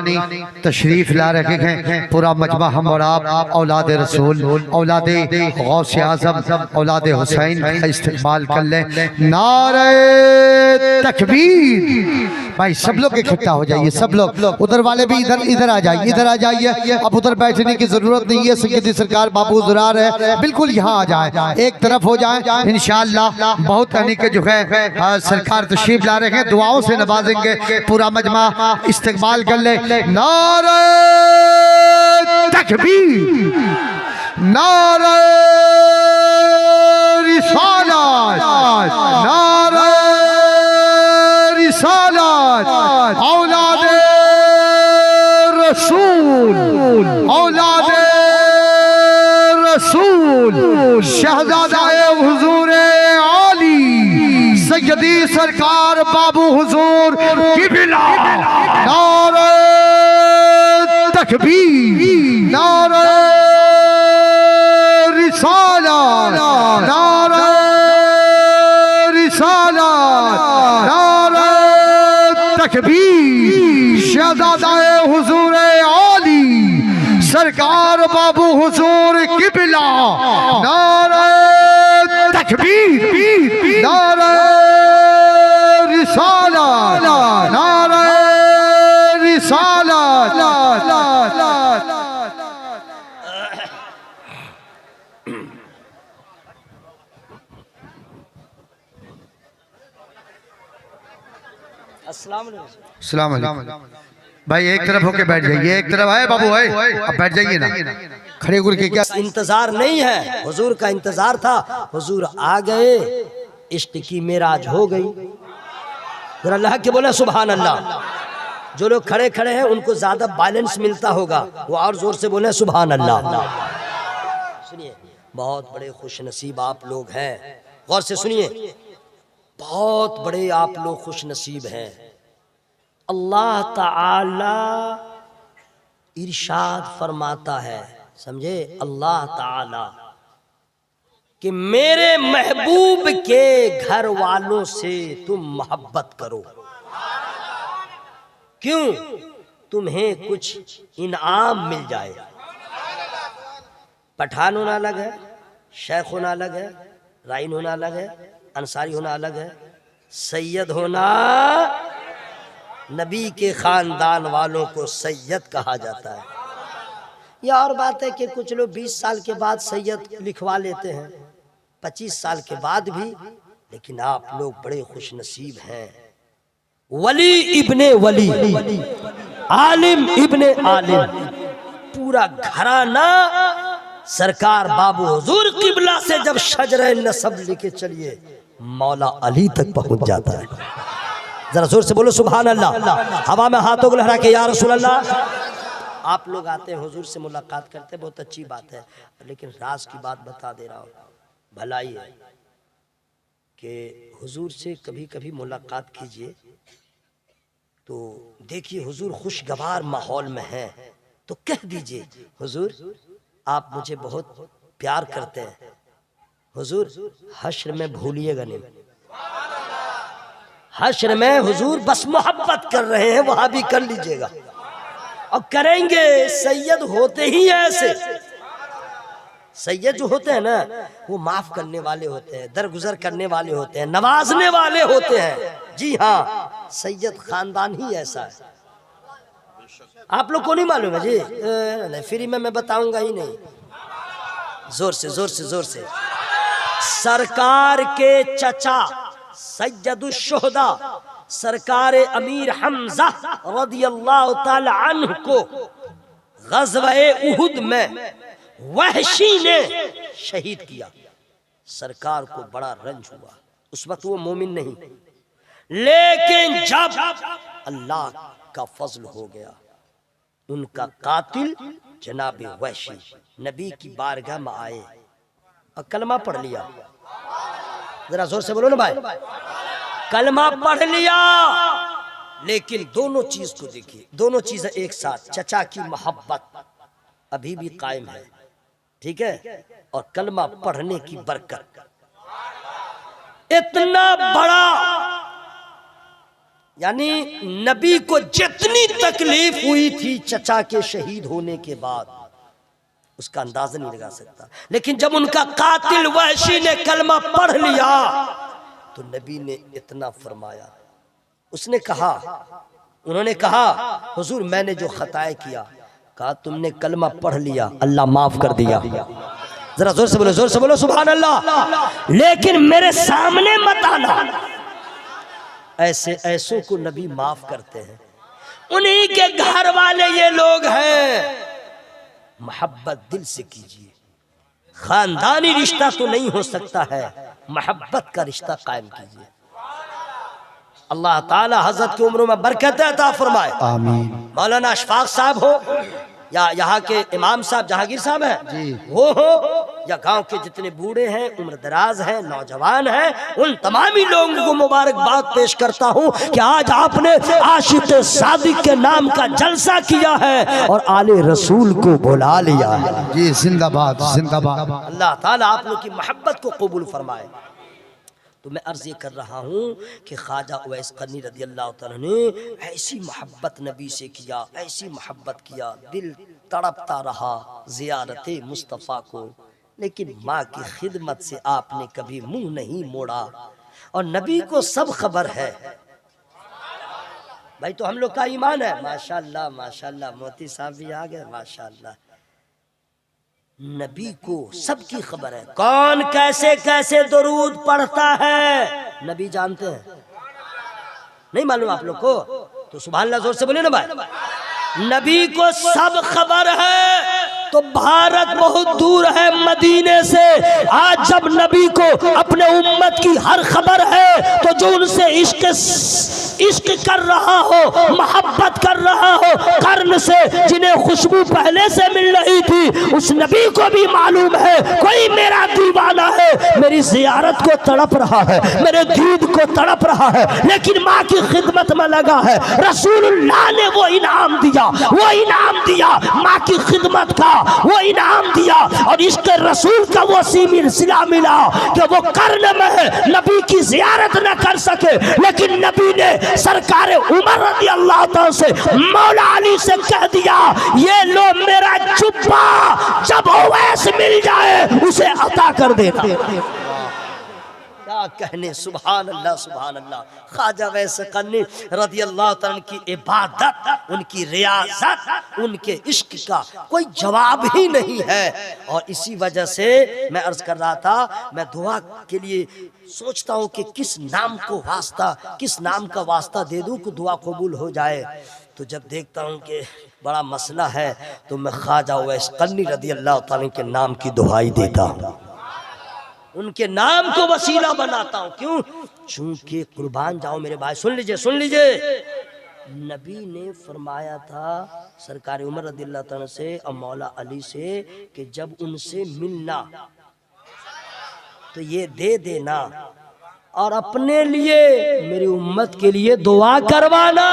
तशरीफ ला रहे हैं। पूरा मजमा हम और आप औलाद रसूल, औलाद गौस आज़म, औलाद हुसैन का इस्तेमाल कर लें। नारे तकबीर। भाई सब लोग इकट्ठा हो जाइए, सब लोग, उधर वाले भी इधर इधर आ जाइए, इधर आ जाइए। अब उधर बैठने की जरूरत नहीं है, सैयदी सरकार बाबू जुरार है, बिल्कुल यहाँ आ जाए, एक तरफ हो जाए इंशाअल्लाह। बहुत यानी कि जो है सरकार तशरीफ ला रहे हैं, दुआओं से नवाजेंगे। पूरा मजमा इस्तेमाल कर ले। नारे तकबीर, नारे रिसालत, नारे रिसालत, औलादे रसूल, औलादे रसूल, शहजादाए हुजूर आली सैयदी सरकार बाबू हुजूर किबला। नारे तकबीर, नारे रिसालत, नारे रिसालत, नारे तकबीर। शहजादाए हुजूर तकबीर, नारे रिसालत, नारे रिसालत। अस्सलाम वालेकुम। भाई एक तरफ होके बैठ जाइए, एक तरफ है बाबू है, अब बैठ जाइए ना, खड़े होकर के क्या इंतजार नहीं है, हुजूर का इंतजार था। हुजूर आ गए, इश्क की मेराज हो गई। जरा अल्लाह के बोले सुभान अल्लाह। जो लोग खड़े खड़े हैं उनको ज्यादा बैलेंस मिलता होगा, वो और जोर से बोले सुभान अल्लाह। सुनिए, बहुत बड़े खुश नसीब आप लोग हैं, गौर से सुनिए, बहुत बड़े आप लोग खुश नसीब हैं। अल्लाह ताला इरशाद फरमाता है, समझे, अल्लाह ताला कि मेरे महबूब के घर वालों से तुम मोहब्बत करो। क्यों? तुम्हें कुछ इनाम मिल जाए। पठान होना अलग है, शेख होना अलग है, राइन होना अलग है, अंसारी होना अलग है, सैयद होना, नबी के खानदान वालों को सैयद कहा जाता है। यह और बात है कि कुछ लोग 20 साल के बाद सैयद लिखवा लेते हैं, 25 साल के बाद भी, लेकिन आप लोग बड़े खुश नसीब हैं। वली इब्ने वली, आलिम इब्ने आलिम, पूरा घराना सरकार बाबू हुजूर किबला से जब शजरे नसब लेके चलिए मौला अली तक पहुंच जाता है। जरा जोर से बोलो सुभान अल्लाह। हवा में हाथों को लहरा के या रसूल अल्लाह। आप लोग आते हैं, हुजूर से मुलाकात करते हैं, बहुत अच्छी बात है, लेकिन राज की बात बता दे रहा हूँ, भलाई है कि हुजूर से कभी कभी मुलाकात कीजिए तो देखिए हुजूर खुशगवार माहौल में हैं तो कह दीजिए हुजूर आप मुझे बहुत प्यार करते हैं, हुजूर हश्र में भूलिएगा नहीं। हश्र में हुजूर बस मोहब्बत कर रहे हैं, वहां भी कर लीजिएगा और करेंगे। सैयद होते ही ऐसे, सैयद जो होते हैं ना वो माफ करने वाले होते हैं, दरगुजर करने वाले होते हैं, नवाजने वाले होते हैं। जी हाँ, सैयद खानदान ही ऐसा है। आप लोग को नहीं मालूम है जी? नहीं, फ्री में मैं बताऊंगा ही नहीं। जोर से जोर से जोर से। सरकार के चचा सैयदुश्शुहदा सरकार अमीर हमजा रदियल्लाहु ताला अन्हु को ग़ज़वा-ए उहुद में वहशी ने शहीद किया। सरकार को बड़ा रंज हुआ, उस वक्त वो मोमिन नहीं, लेकिन जब अल्लाह का फजल हो गया उनका कातिल जनाबे वहशी नबी की बारगाह में आए और कलमा पढ़ लिया। जरा जोर से बोलो ना भाई, कलमा पढ़ लिया। लेकिन दोनों चीज को देखिए, दोनों चीजें एक साथ, चचा की मोहब्बत अभी भी कायम है, ठीक है, और कलमा पढ़ने की बरकत। इतना बड़ा, यानी नबी को जितनी तकलीफ हुई थी चचा के शहीद होने के बाद उसका अंदाजा नहीं लगा सकता। लेकिन जब उनका कातिल वहशी ने कलमा पढ़ लिया तो नबी ने इतना फरमाया, उसने कहा, उन्होंने कहा हुजूर मैंने जो खताएं किया, कहा तुमने कलमा पढ़ लिया अल्लाह माफ कर दिया। जरा जोर से बोलो, जोर से बोलो सुभान अल्लाह। लेकिन मेरे सामने मत आना। ऐसे ऐसों को नबी माफ करते हैं, उन्हीं के घर वाले ये लोग हैं। मोहब्बत दिल से कीजिए, खानदानी रिश्ता तो नहीं हो सकता है, मोहब्बत का रिश्ता कायम कीजिए। अल्लाह ताला हजरत की उम्रों में बरकत अता फरमाए, आमीन। मौलाना अशफाक साहब हो या यहाँ के इमाम साहब जहांगीर साहब हैं वो हो, या गांव के जितने बूढ़े हैं, उम्र दराज हैं, नौजवान हैं, उन तमामी लोगों को मुबारकबाद पेश करता हूँ कि आज आपने आशिक़ सादिक के नाम का जलसा किया है और आले रसूल को बुला लिया है। जी जिंदाबाद जिंदाबाद। अल्लाह ताला आप लोग की मोहब्बत को कबूल फरमाए। तो मैं अर्ज़ ये कर रहा हूँ कि ख्वाजा उवैस क़रनी रज़ियल्लाहु तआला ने ऐसी मोहब्बत नबी से किया, ऐसी मोहब्बत किया, दिल तड़पता रहा ज़ियारत मुस्तफ़ा को लेकिन माँ की खिदमत से आपने कभी मुंह नहीं मोड़ा और नबी को सब खबर है। भाई तो हम लोग का ईमान है। माशाल्लाह माशाल्लाह, मोती साहब भी आ गए माशाल्लाह। नबी को सबकी खबर है, कौन कैसे कैसे दुरूद पढ़ता है नबी जानते हैं। नहीं मालूम आप लोग को? तो सुभान अल्लाह जोर से बोलिए ना भाई। नबी को सब खबर है। तो भारत बहुत दूर है मदीने से, आज जब नबी को अपने उम्मत की हर खबर है तो जो उनसे इश्क कर रहा हो, मोहब्बत कर रहा हो कर्न से, जिन्हें खुशबू पहले से मिल रही थी, उस नबी को भी मालूम है कोई मेरा दीवाना है, मेरी जियारत को तड़प रहा है, मेरे दीद को तड़प रहा है, लेकिन माँ की खिदमत में लगा है। रसूलुल्लाह ने वो इनाम दिया, वो इनाम दिया माँ की खिदमत का, वो इनाम दिया और इसके रसूल का वो सिला मिला कि वो कर्न में नबी की जियारत न कर सके, लेकिन नबी ने सरकार उमर रज़ी अल्लाह तआला से, मौला अली से कह दिया ये लो मेरा जुब्बा, जब ओवैस मिल जाए उसे अता कर देना। क्या कहने, सुभान अल्लाह सुभान अल्लाह। ख्वाजा वैस करनी रज़ी अल्लाह तआला की इबादत, उनकी रियाजत, उनके इश्क का कोई जवाब ही नहीं है। और इसी वजह से मैं अर्ज कर रहा था, मैं दुआ के लिए सोचता हूँ कि किस नाम को वास्ता, किस नाम का वास्ता दे दूँ कि दुआ कबूल हो जाए। तो जब देखता हूँ कि बड़ा मसला है तो मैं ख्वाजा वैस करनी रज़ी अल्लाह तआला के नाम की दुआई देता हूँ, उनके नाम को वसीला बनाता हूं। क्यों? चूंकि कुर्बान जाओ मेरे भाई, सुन लीजिए सुन लीजिए, नबी ने फरमाया था सरकार उमर रज़ियल्लाहु तआला से और मौला अली से कि जब उनसे मिलना तो ये दे देना और अपने लिए मेरी उम्मत के लिए दुआ करवाना।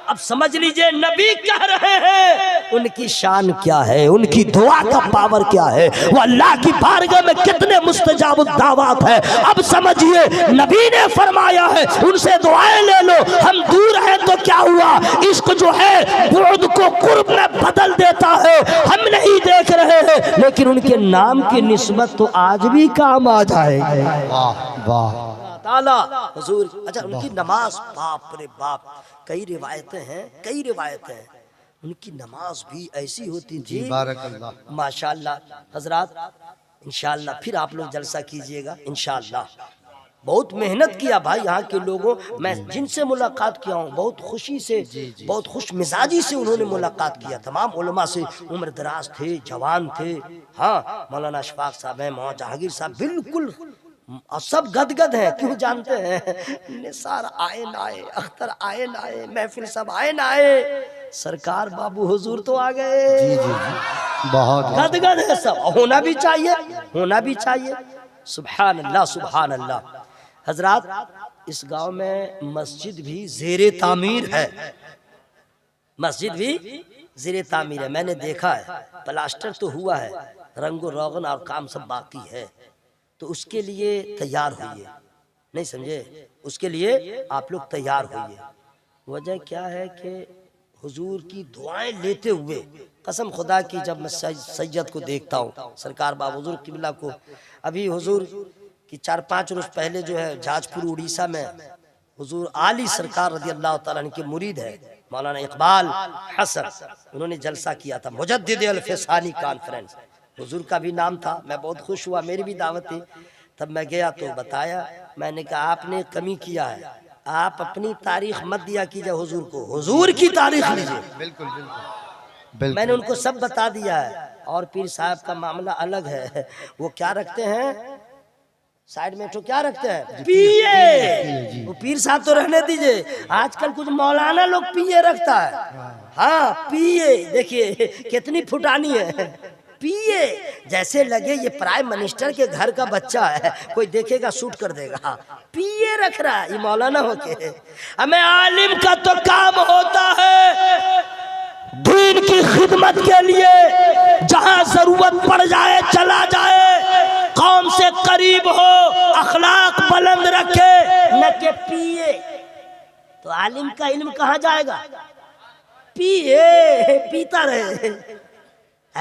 अब समझ लीजिए नबी कह रहे हैं, उनकी शान क्या है, उनकी दुआ का पावर क्या है, वो अल्लाह की बारगाह में कितने मुस्तजाब दावत है। अब समझिए नबी ने फरमाया है उनसे दुआएं ले लो, हम दूर हैं तो क्या हुआ, इश्क जो है बुअद को कुर्ब में बदल देता है, हम नहीं देख रहे हैं, लेकिन उनके नाम की निस्बत तो आज भी काम आ जाएगी। वाह वाह ताला हुजूर। अच्छा उनकी नमाज, बाप रे बाप, कई रिवायतें हैं, कई रिवायतें हैं, उनकी नमाज भी ऐसी होती थी माशाल्लाह। हजरात इंशाल्लाह फिर आप लोग जलसा कीजिएगा इंशाल्लाह। बहुत मेहनत किया भाई यहाँ के लोगों, मैं जिनसे मुलाकात किया हूँ बहुत खुशी से, बहुत खुश मिजाजी से उन्होंने मुलाकात किया। तमाम उलमा से उम्र दराज थे, जवान थे। हाँ मौलाना अशफाक साहब हैं, मौलाना जहांगीर साहब, बिल्कुल और सब गदगद हैं। क्यों जानते हैं? निसार आए ना आए, अख्तर आए ना आए, महफिल सब आए ना आए, सरकार बाबू हुजूर तो आ गए। जी जी जी, बहुत गदगद है सब, होना भी चाहिए, होना भी चाहिए। सुभान अल्लाह सुभान अल्लाह। हजरात इस गांव में मस्जिद भी ज़ेरे तामीर है, मस्जिद भी ज़ेरे तामीर है। मैंने देखा है, प्लास्टर तो हुआ है, रंगो रोगन और काम सब बाकी है, तो उसके लिए तैयार होइए। नहीं समझे? उसके लिए आप लोग तैयार होइए। वजह क्या है कि हुजूर की दुआएं लेते हुए, कसम खुदा की जब मैं सैयद को देखता हूँ, सरकार बाबा हुजूर किबला को, अभी हुजूर कि 4-5 रोज पहले जो है जाजपुर उड़ीसा में हुजूर आली सरकार रज़ी अल्लाह तआला के मुरीद है मौलाना इकबाल हसन, उन्होंने जलसा किया था, मुजद्दिद अल-फ़सानी कॉन्फ्रेंस, हुजूर का भी नाम था। मैं बहुत खुश हुआ, मेरी भी दावत थी। तब मैं गया तो बताया, मैंने कहा आपने कमी किया है, आप अपनी तारीख मत दिया कीजिए हुजूर को, हुजूर की तारीख लीजिए। बिल्कुल बिल्कुल, मैंने उनको सब बता दिया है। और पीर साहब का मामला अलग है, वो क्या रखते हैं साइड में, तो क्या रखते हैं पिए। वो पीर साहब तो रहने दीजिए, आजकल कुछ मौलाना लोग पिए रखता है। हाँ पिए, देखिए कितनी फुटानी है, पिए जैसे लगे ये प्राइम मिनिस्टर के घर का बच्चा है, कोई देखेगा शूट कर देगा। पिए रख रहा है ये मौलाना होके। हमें आलिम का तो काम होता है दीन की खिदमत के लिए, जहां जरूरत पड़ जाए चला जाए, कौम से करीब हो, अखलाक बुलंद रखे, न के पिए। तो आलिम का इल्म कहाँ जाएगा? पिए, पीता रहे।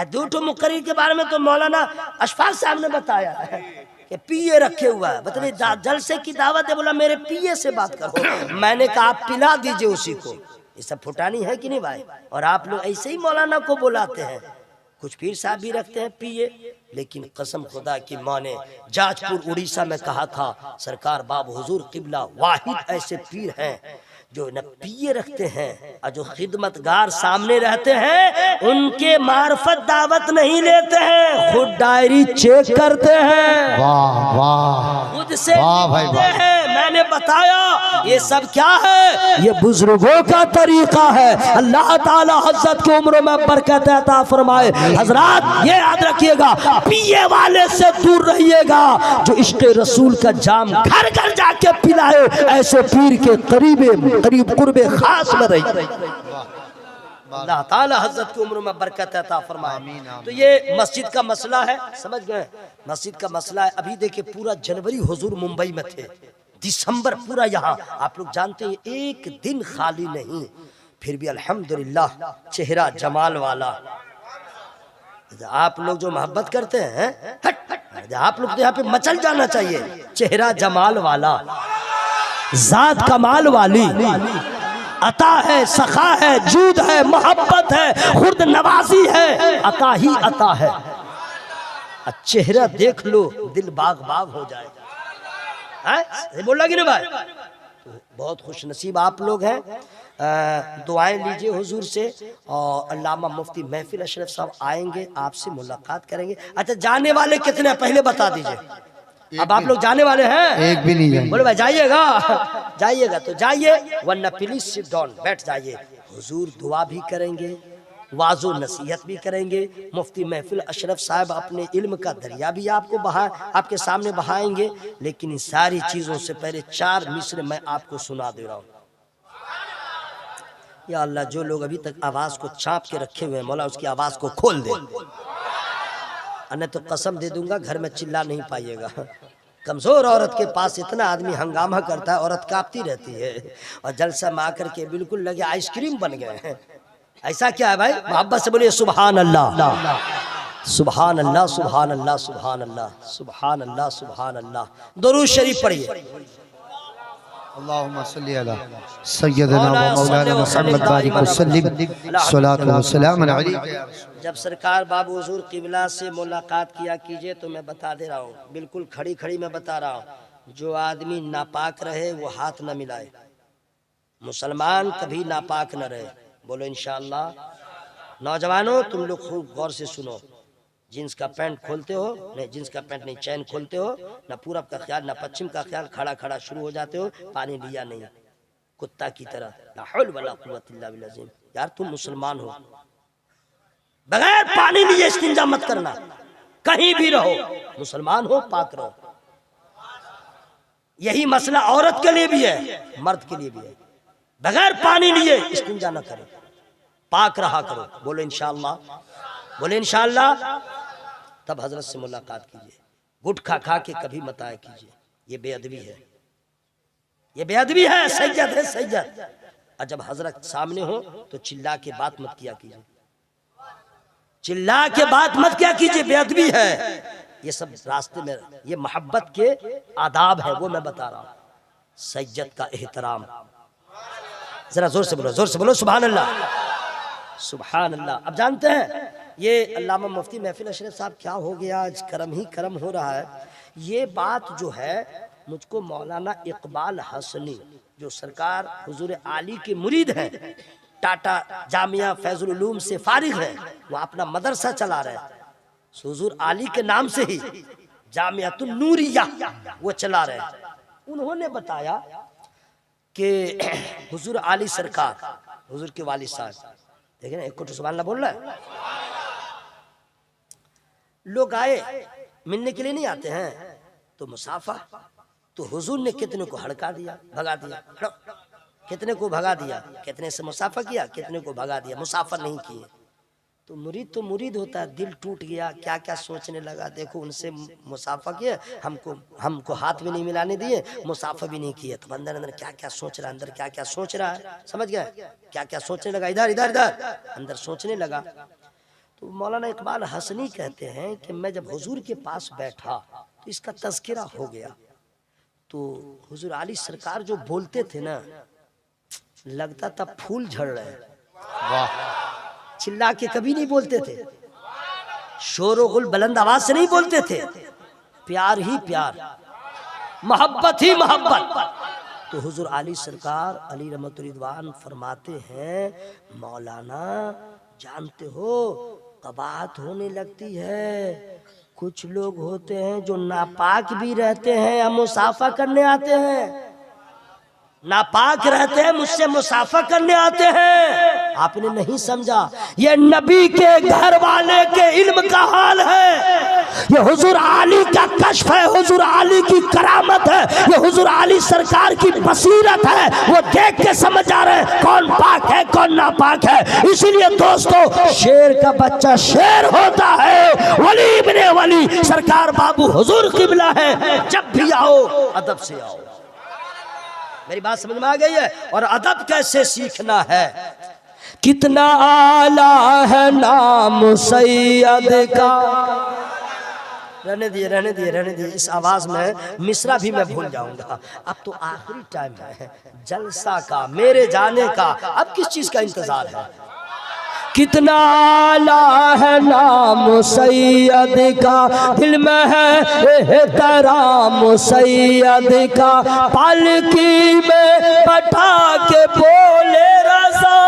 दो ठो मुकर्रिर के बारे में तो मौलाना अशफाक साहब ने बताया है कि पीए रखे हुआ है, बतले जलसे की दावत है, बोला मेरे पीए से बात करो। मैंने कहा आप पिला दीजिए उसी को। ये सब फुटानी है कि नहीं भाई? और आप लोग ऐसे ही मौलाना को बुलाते हैं। कुछ पीर साहब भी रखते हैं पीए, लेकिन कसम खुदा की माँ ने जाजपुर उड़ीसा में कहा था, सरकार बाब हुजूर किबला वाहिद ऐसे पीर हैं जो न पीए रखते हैं और जो खिदमतगार सामने रहते हैं उनके मार्फत दावत नहीं लेते हैं, खुद डायरी चेक करते हैं। वाह वाह, खुद से वाह भाई लिखते वाह। हैं। मैंने बताया ये सब क्या है, ये बुजुर्गों का तरीका है। अल्लाह ताला हज़रत की उम्र में बरकत अता फरमाए। हजरात ये याद रखिएगा, पिए वाले से दूर रहिएगा। जो इश्क़ रसूल का जाम घर घर जाके पिलाए, ऐसे पीर के करीब कुर्बे खास में रही। अल्लाह ताला हज़रत की उम्र में बरकत अता फरमाए। तो ये मस्जिद का मसला है, समझ गए? मस्जिद का मसला है। अभी देखिए पूरा जनवरी हुजूर मुंबई में थे, दिसंबर पूरा यहाँ, आप लोग जानते हैं एक दिन खाली नहीं, फिर भी अल्हम्दुलिल्लाह चेहरा जमाल वाला। आप लोग जो मोहब्बत करते हैं, आप लोग तो यहाँ पे मचल जाना चाहिए। चेहरा जमाल वाला, जात कमाल वाली, अता है, सखा है, जूद है, मोहब्बत है, खुद नवाजी है, अता ही अता है। चेहरा देख लो दिल बाग बाग हो जाएगा। बोला कि ना भाई? तो बहुत खुश नसीब आप लोग हैं। दुआएं लीजिए हुजूर से, और अल्लामा मुफ्ती महफिल अशरफ साहब आएंगे, आपसे मुलाकात करेंगे। अच्छा जाने वाले कितने पहले बता दीजिए। अब आप लोग जाने वाले हैं? एक भी नहीं जाएंगे। बोले भाई जाइएगा, जाइएगा तो जाइए, वरना प्लीज सिट डाउन, बैठ जाइए। हुजूर दुआ भी करेंगे, वाजो नसीहत भी करेंगे। मुफ्ती महफिल अशरफ साहब अपने इल्म का दरिया भी आपके सामने बहाएंगे। लेकिन इन सारी चीज़ों से पहले 4 मिसरे मैं आपको सुना दे रहा हूँ। या अल्लाह, जो लोग अभी तक आवाज़ को चाँप के रखे हुए हैं, मौला उसकी आवाज़ को खोल दे, अन्य तो कसम दे दूंगा घर में चिल्ला नहीं पाइएगा। कमज़ोर औरत के पास इतना आदमी हंगामा करता है, औरत कांपती रहती है, और जलसा में आकर के बिल्कुल लगे आइसक्रीम बन गए हैं। ऐसा क्या है भाई? मोहब्बत से बोलिए सुभान अल्लाह, सुभान अल्लाह, सुभान अल्लाह, सुभान अल्लाह, सुभान अल्लाह, सुभान अल्लाह। दुरूद शरीफ पढ़िए। अल्लाहुम्मा सल्ली अला सय्यदना व मौलाना मुहम्मद बारिक वसल्लम सलातु व सलाम अलैहि। जब सरकार बाबू हुजूर किबला से मुलाकात किया कीजिए तो मैं बता दे रहा हूँ, बिल्कुल खड़ी खड़ी मैं बता रहा हूँ, जो आदमी नापाक रहे वो हाथ न मिलाए। मुसलमान कभी नापाक न रहे। बोलो इंशाअल्लाह। नौजवानों तुम लोग खूब गौर से सुनो, जींस का पैंट खोलते हो, नहीं जींस का पैंट नहीं, चैन खोलते हो, ना पूरब का ख्याल ना पश्चिम का ख्याल, खड़ा खड़ा शुरू हो जाते हो, पानी लिया नहीं कुत्ता की तरह। ला हौल वला कुव्वत इल्ला बिल्लाह। यार तुम मुसलमान हो, बगैर पानी लिए इस्तिंजा मत करना, कहीं भी रहो, मुसलमान हो पाक रहो। यही मसला औरत के लिए भी है, मर्द के लिए भी है। बगैर पानी लिए इस्तिंजा न करो, पाक रहा करो। बोलो इंशाअल्लाह, बोले इंशाअल्लाह। तब हजरत से मुलाकात कीजिए। गुटखा खा के कभी मत आया कीजिए, ये बेअदबी है, ये बेअदबी है, सैयद है सैयद। और जब हजरत सामने हो तो चिल्ला के बात मत किया कीजिए, चिल्ला के बात मत किया कीजिए, बेअदबी है। ये सब रास्ते में, ये मोहब्बत के आदाब है, वो मैं बता रहा हूँ। सैयद का एहतराम, जरा जोर से बोलो, जोर से बोलो सुभान अल्लाह, सुभान अल्लाह। अब जानते हैं ये अल्लामा मुफ्ती महफिल अशरफ साहब क्या हो गया, आज करम ही करम हो रहा है। ये बात जो है मुझको मौलाना इकबाल हसनी, जो सरकार हुजूर आली के मुरीद हैं, टाटा जामिया फैजुल उलूम से फारिग है, वो अपना मदरसा चला रहे हैं हुजूर आली के नाम से ही, जामियातुन नूरिया वो चला रहे हैं। उन्होंने बताया कि हुजूर आली सरकार, हुजूर के वालिद साहब, देखें ना एक कोट सुभान अल्लाह बोल रहा है। लोग आए मिलने के लिए नहीं आते हैं तो मुसाफा, तो हुजूर ने कितने को हड़का दिया, भगा दिया, कितने को भगा दिया, कितने से मुसाफा किया, कितने को भगा दिया, मुसाफा नहीं किए। तो मुरीद होता है, दिल टूट गया, क्या क्या सोचने लगा। देखो उनसे मुसाफा किया, हमको हाथ भी नहीं मिलाने दिए, मुसाफा भी नहीं किया, तो अंदर अंदर क्या क्या सोच रहा है, अंदर क्या क्या सोच रहा है, समझ गए, क्या क्या सोचने लगा, इधर इधर इधर अंदर सोचने लगा। तो मौलाना इकबाल हसनी कहते हैं कि मैं जब हुजूर के पास बैठा तो इसका तज़किरा हो गया, तो हुजूर आली सरकार जो बोलते थे ना, लगता था फूल झड़ रहे हैं। वाह, चिल्ला के कभी नहीं बोलते थे, शोर गुल बुलंद आवाज से नहीं बोलते थे, प्यार ही प्यार, मोहब्बत ही मोहब्बत। तो हुजूर आली सरकार अली रहमतुल रिदवान फरमाते हैं, मौलाना जानते हो कबात होने लगती है, कुछ लोग होते हैं जो नापाक भी रहते हैं या मुसाफा करने आते हैं, नापाक रहते हैं मुझसे मुसाफा करने आते हैं। आपने नहीं समझा, ये नबी के घर वाले के इल्म का हाल है, ये हुजूर आली का कश्फ है, हुजूर आली की करामत है, ये हुजूर आली सरकार की बसीरत है। वो देख के समझ आ रहे हैं कौन पाक है कौन नापाक है। इसीलिए दोस्तों, शेर का बच्चा शेर होता है, वली इब्ने वली सरकार बाबू हुजूर किबला है। जब भी आओ अदब से आओ। मेरी बात समझ में आ गई है? और अदब कैसे सीखना है? कितना आला है नाम सैयद का। रहने दिए रहने दिए रहने दिए, इस आवाज में मिसरा भी मैं भूल जाऊंगा। अब तो आखिरी टाइम है जलसा का, मेरे जाने का, अब किस चीज का इंतजार है? कितना आला है नाम सैयद का, दिल में है एहतराम सैयद का, पालकी में बैठा के बोले रज़ा,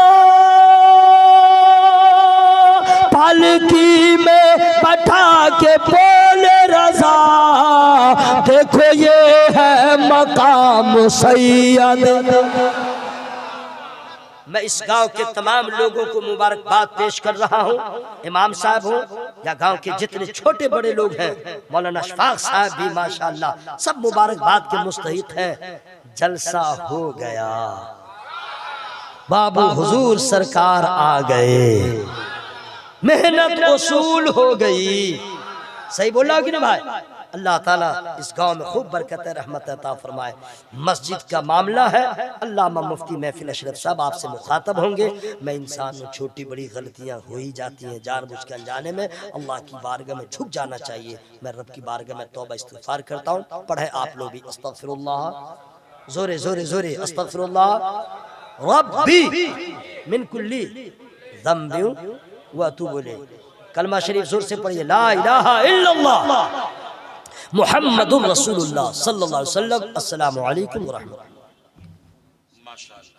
पालकी में बैठा के बोले रज़ा, देखो ये है मकाम सैयद। मैं इस गांव के तमाम लोगों को मुबारकबाद पेश कर रहा हूं, इमाम साहब हो या गांव के जितने छोटे बड़े लोग हैं, मौलाना अशफाक साहब भी माशाअल्लाह सब मुबारकबाद के मुस्तहिक हैं। जलसा हो गया, बाबू हुजूर सरकार आ गए, मेहनत वसूल हो गई। सही बोला कि नहीं भाई? अल्लाह ताला इस गांव में खूब बरकत रहमत अता फरमाए। मस्जिद का मामला है, अल्लामा मुफ्ती महफिल अशरफ साहब आपसे मुखातब होंगे। मैं इंसान में छोटी बड़ी गलतियां हो ही जाती हैं, जानबूझ के अनजाने में। अल्लाह की बारगाह में झुक जाना चाहिए। मैं रब की बारगाह में तौबा इस्तिग़फ़ार करता हूँ। पढ़े आप लोग भी अस्तग़फ़िरुल्लाह, जोरे जोरे जोरे अस्तग़फ़िरुल्लाह रब्बी मिन कुल्ली ज़ंबि व अतूबु इलैह। कलमा शरीफ जोर से पढ़िए, ला इलाहा इल्लल्लाह मुहम्मदुर रसूलुल्लाह सल्लल्लाहु अलैहि वसल्लम। अस्सलामु अलैकुम व रहमतुल्लाह। माशाअल्लाह।